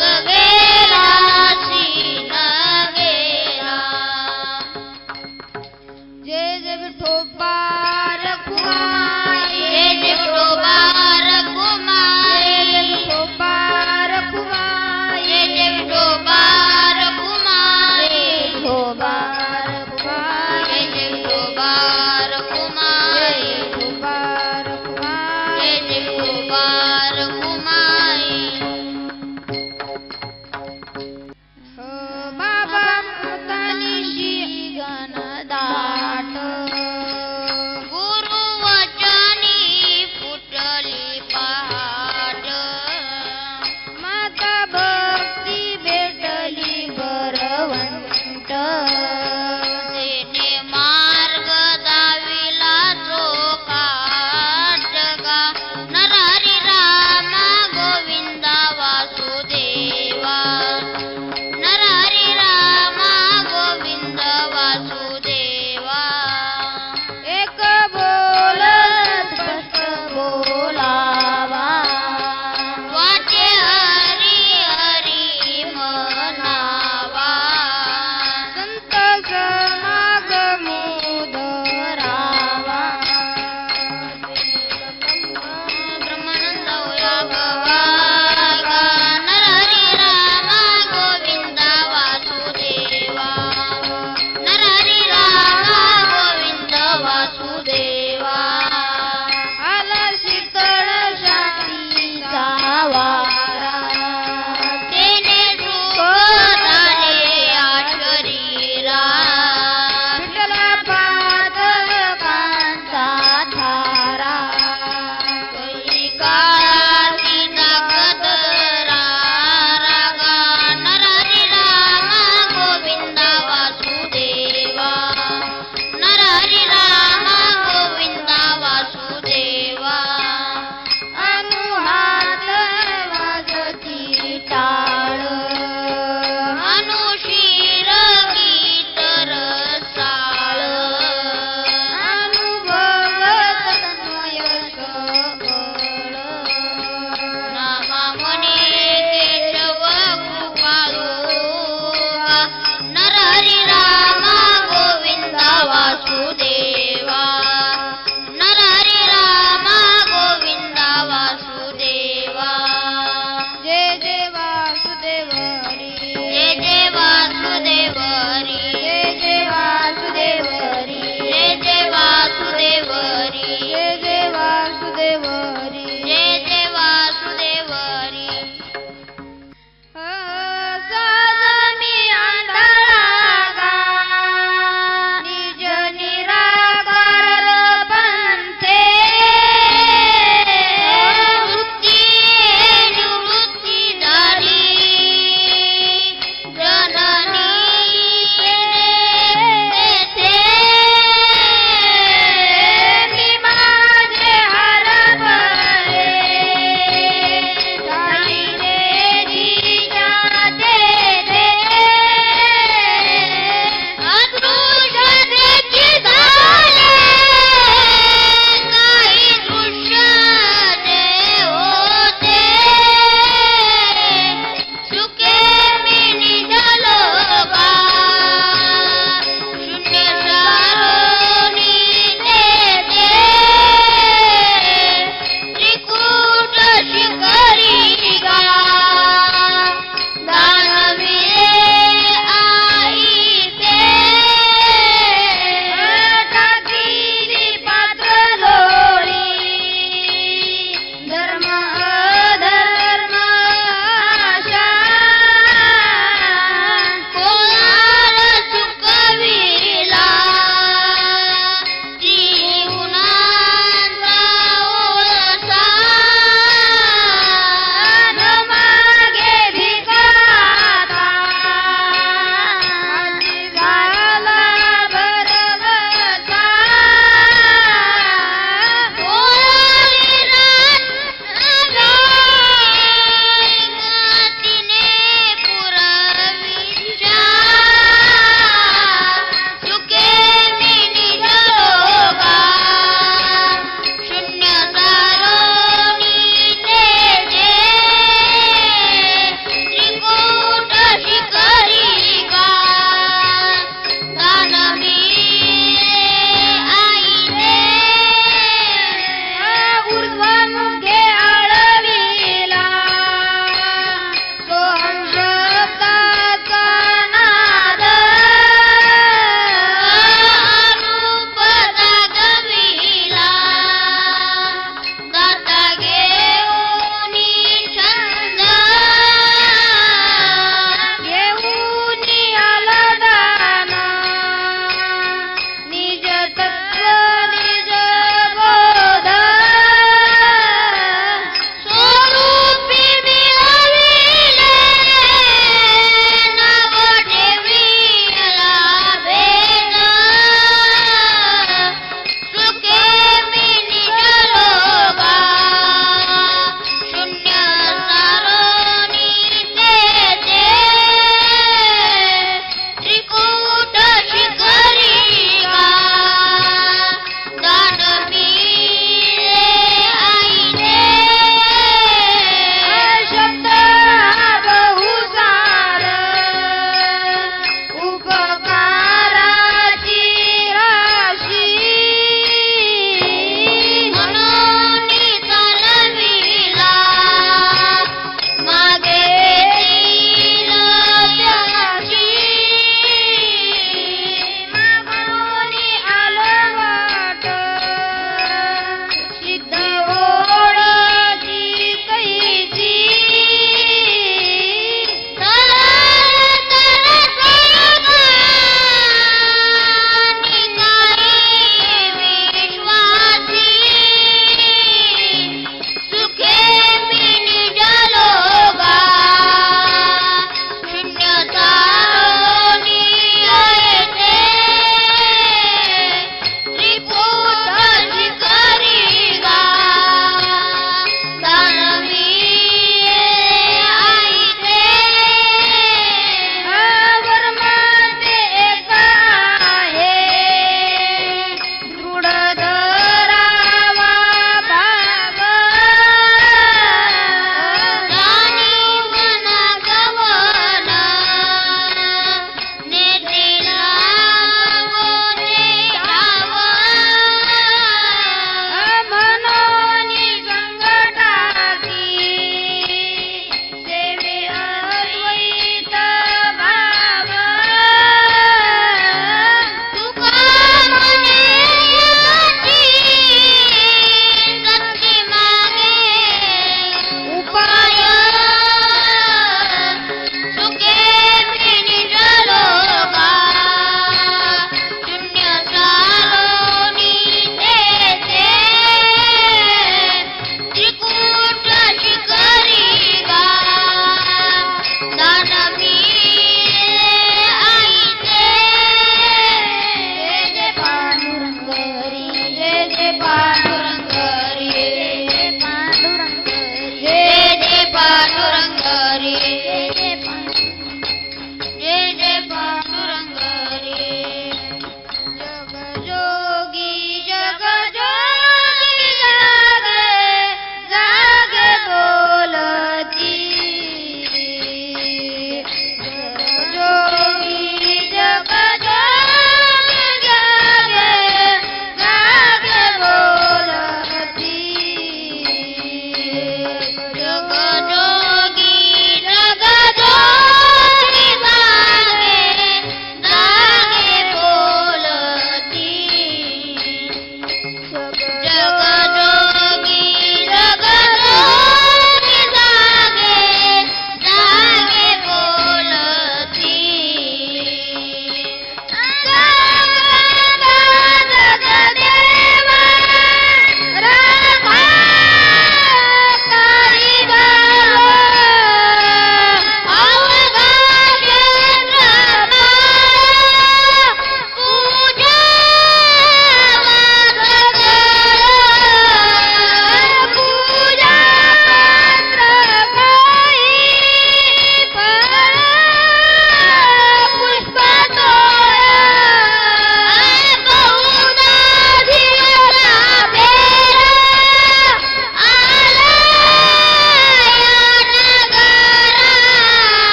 जग गेला शीन गेला जय जय विठोबा रखुमाई जय जय विठोबा रखुमाई जय जय विठोबा रखुमाई जय जय विठोबा रखुमाई विठोबा रखुमाई जय जय विठोबा रखुमाई विठोबा रखुमाई जय जय विठोबा रखुमाई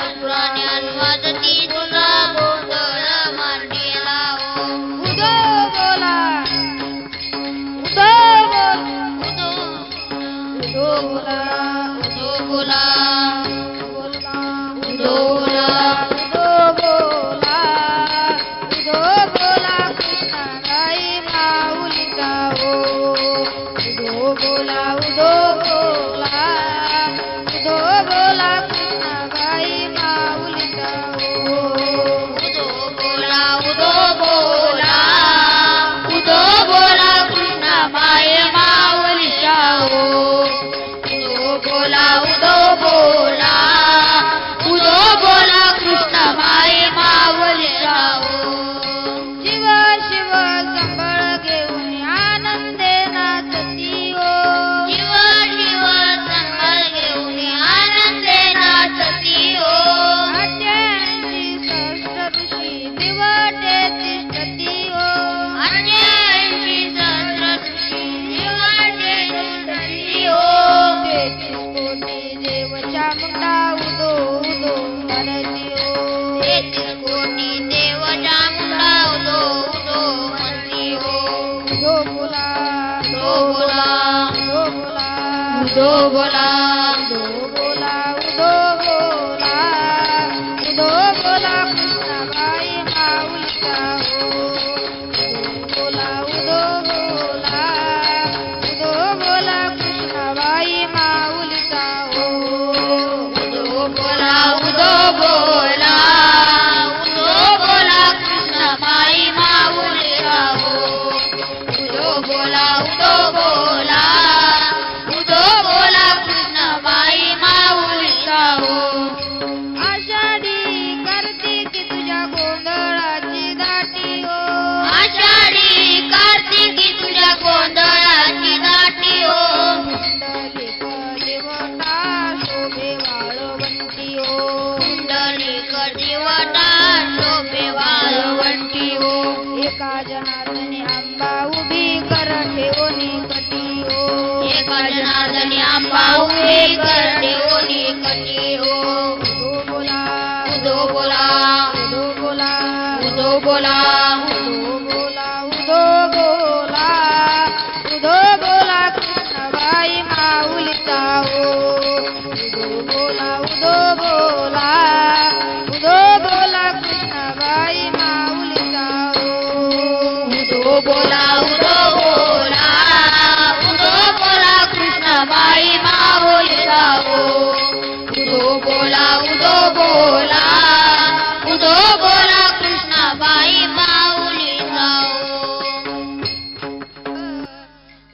पुराण्यान वाजती तुझा गोंधळ मांडीला हो. उदो बोला उदो बोला उदो उदो बोला उदो बोला उदो बोला उदो बोला कृष्णाबाई माऊलीचा हो. उदो बोला उदो बोला उदो बोला कृष्णाबाई माऊलीचा हो. उदो बोला उदो बोला उदो बोला कृष्णाबाई माऊलीचा हो. उदो बोला उदो बोला उदो बोला कृष्णाबाई माऊलीचा हो. शिव शिव संबळ घेऊन आनंदे नाचती हो. शिव शिव संबळ घेऊन आनंदे नाचती हो. अठ्ठ्याऐंशी सहस्र ऋषी दिवटे तिष्ठती हो. 88 सहस्र ऋषी दिवटे तिष्ठती हो. 33 कोटी देव चामुंडा उदो उदो म्हणती हो. 33 कोटी देव चामुंडा उदो उदो म्हणती हो. उदो बोला उदो बोला उदो बोला उदो बोला उदो बोला उदो बोला उदो बोला कृष्णाबाई माऊलीचा हो. उदो बोला उदो बोला उदो बोला कृष्णाबाई माऊलीचा हो. उदो बोला उदो बोला उदो बोला कृष्णाबाई माऊलीचा हो. उदो बोला उदो बोला उदो बोला कृष्णाबाई माऊलीचा हो. आषाढी कार्तिकी तुझ्या गोंधळाची दाटी हो. आषाढी कार्तिकी तुझ्या गोंधळाची दाटी हो. कुंडलिक देवता शोभे वाळवंटी हो. कुंडलिक दिवटा शोभे वाळवंटी हो. एका जनार्दनी आंबा उभी कर ठेवणी कटी हो. एका जनार्दनी आंबा उभी कर ठेवणी कटी हो. उदो बोला उदो बोला उदो बोला उदो बोला उदो बोला उदो बोला उदो बोला कृष्णाबाई माऊलीचा हो. उदो बोला उदो बोला उदो बोला कृष्णाबाई माऊलीचा हो. उदो बोला उदो बोला उदो बोला कृष्णाबाई माऊलीचा हो. उदो बोला उदो बोला उदो बोला कृष्णाबाई माऊलीचा हो.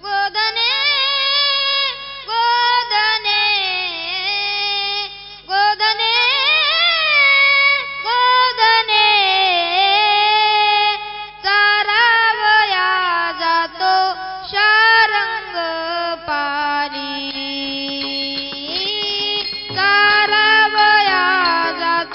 गोधने गोधने गोधने गोधने चारावया जातो शारंग पाणी. चारावया जातो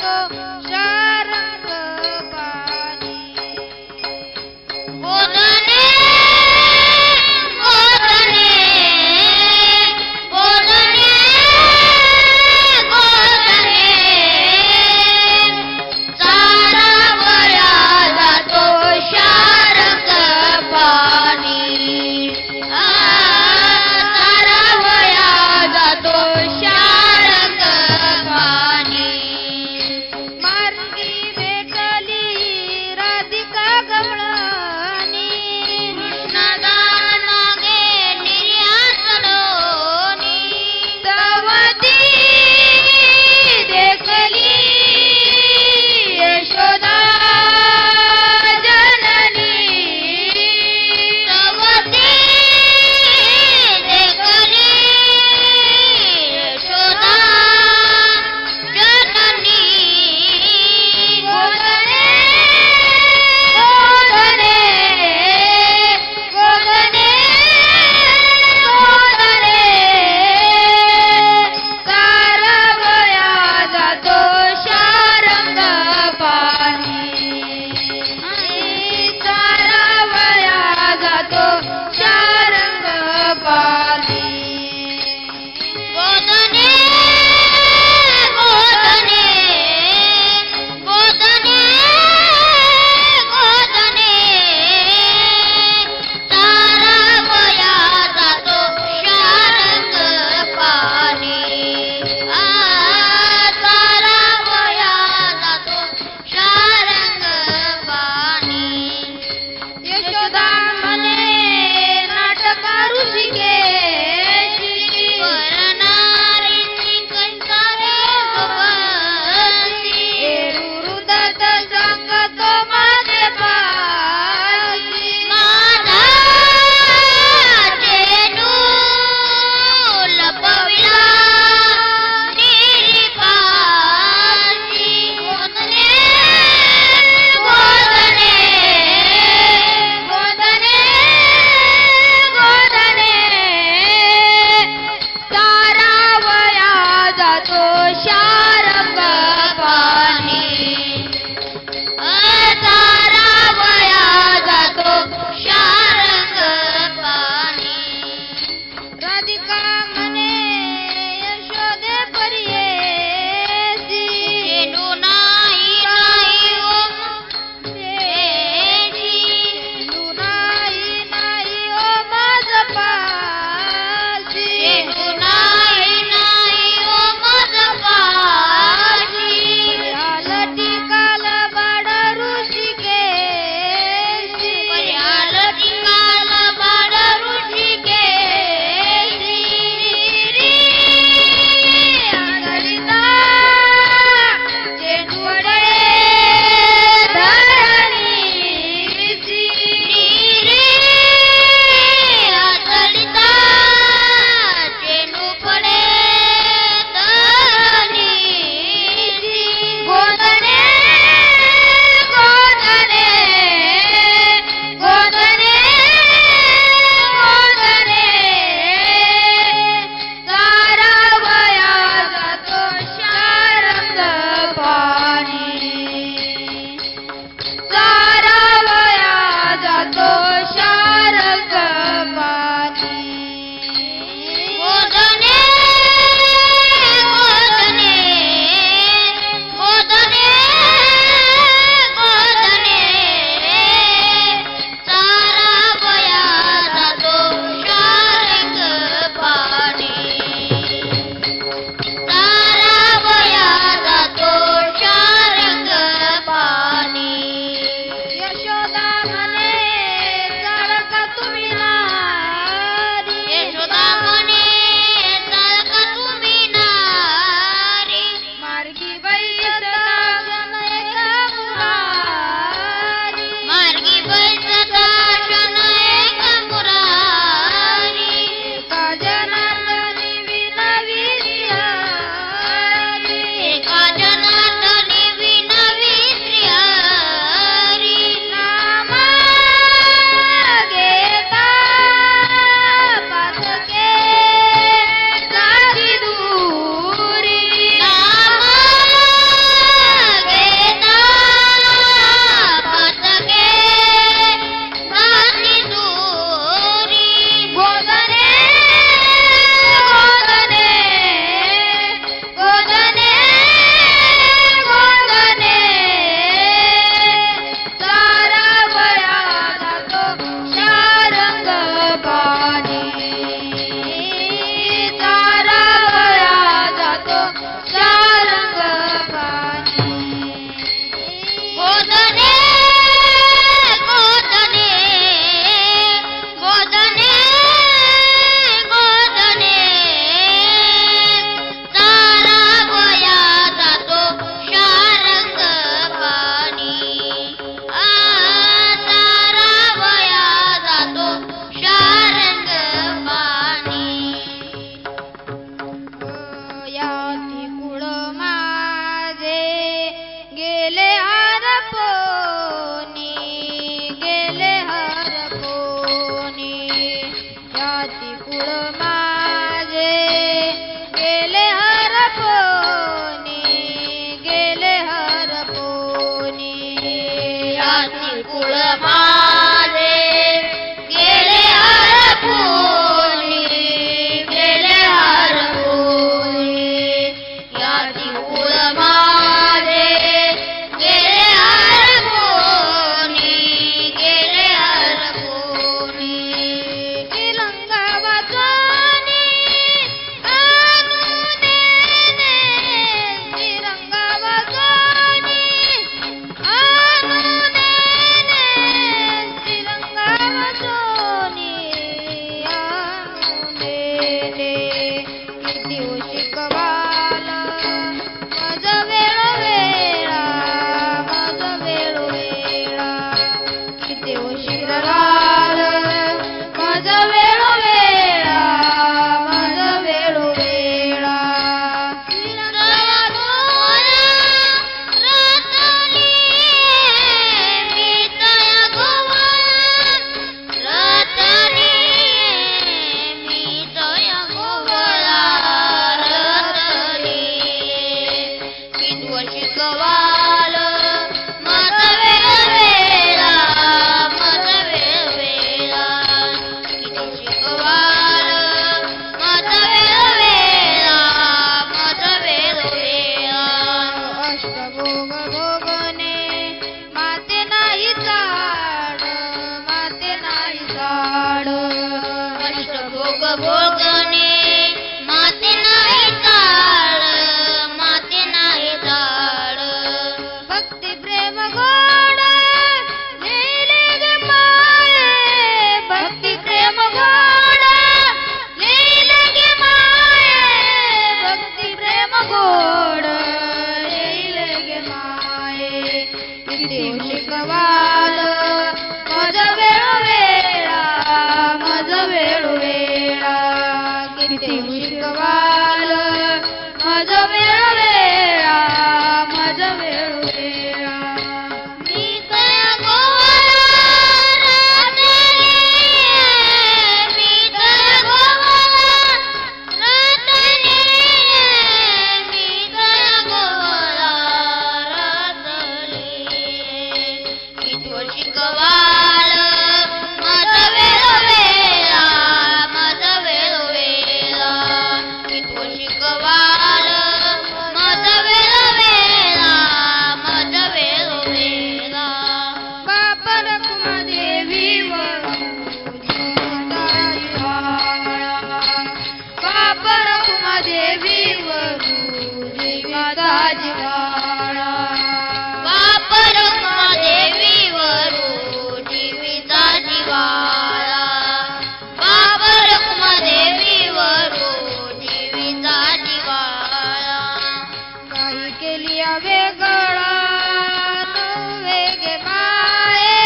कुळ माझे गेले हरपुनी, गेले हरपुनी. याची कुळ माझे गेले हरपुनी, गेले हरपुनी. श्रीरंगा वाचनी अनुदेने, श्रीरंगा वाचनी अनुदेने, श्रीरंगा वाचनी अनुदेने. किती शिकवाल मज वेळोवेळा, मज वेळोवेळा. किती शिकवाल मज वेळोवेळा, मज वेळोवेळा. शिकवाल मज वेळोवेळा, मज वेळोवेळा. किती शिकवाल मज वेळोवेळा, मज वेळोवेळा. अष्टभोग भोगणे माते नाही चाड, माते नाही चाड. अष्टभोग भोगणे माते नाही चाड, माते नाही चाड. भक्ती प्रेम गोड लिहिले ग माये, भक्ती प्रेम गोड लिहिले ग माये, भक्ती प्रेम गोड लिहिले ग माये. किती शिकवाल मज वेळोवेळा, मज वेळोवेळा. किती शिकवाल मज वेळोवेळा, मज वेळोवेळा. मी तया गोवाला राहते रे, मी तया गोवाला राहते रे, मी तया गोवाला राहते रे. किती शिकवाल मज वेळोवेळा, मज वेळोवेळा. किती शिकवाल मज वेळोवेळा, मज वेळोवेळा. बाप रखुमादेवी वरू जीविता जिव्हाळा, बाप रखुमादेवी वरू जीविता जिव्हाळा. बाप रखुमादेवीवरू जीविता जिव्हाळा, बाप रखुमादेवीवरू जीविता जिव्हाळा. काही केली वेगळा नव्हे गे माये,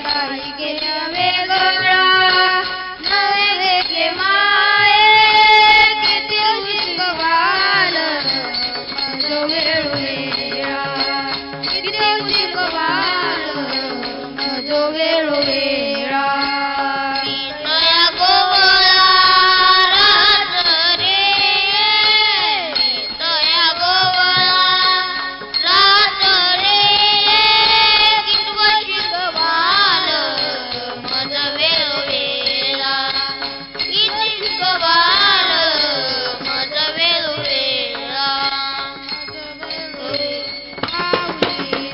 काही केली वेगळा नव्हे गे माये. किती शिकवाल मज वेळोवेळा, किती शिकवाल मज वेळोवेळा. मी तया गोवाला राहत रे, मी तया गोवाला राहत रे. किती शिकवाल मज वेळोवेळा, किती शिकवाल मज वेळोवेळा.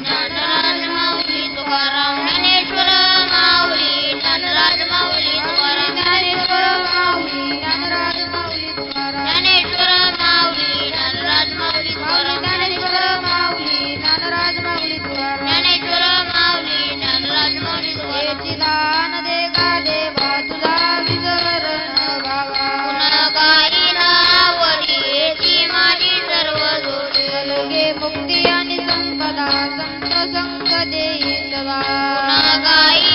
ज्ञानराज माऊली तुकाराम ज्ञानेश्वर माऊली, ज्ञानराज माऊली तुकाराम ज्ञानेश्वर माऊली, ज्ञानराज माऊली तुकाराम. ज्ञानेश्वर माऊली, ज्ञानराज माऊली तुकाराम ज्ञानेश्वर माऊली, ज्ञानराज माऊली तुकाराम. ज्ञानेश्वर माऊली, ज्ञानराज माऊली तुकाराम. याची दान दे का देवा तुझा विसर न बाबा. पुन्हा काही नावडी येती माझी सर्व जोडी. लगे मुक्ती आणि संपदा संत संग देई सदा. पुन्हा काही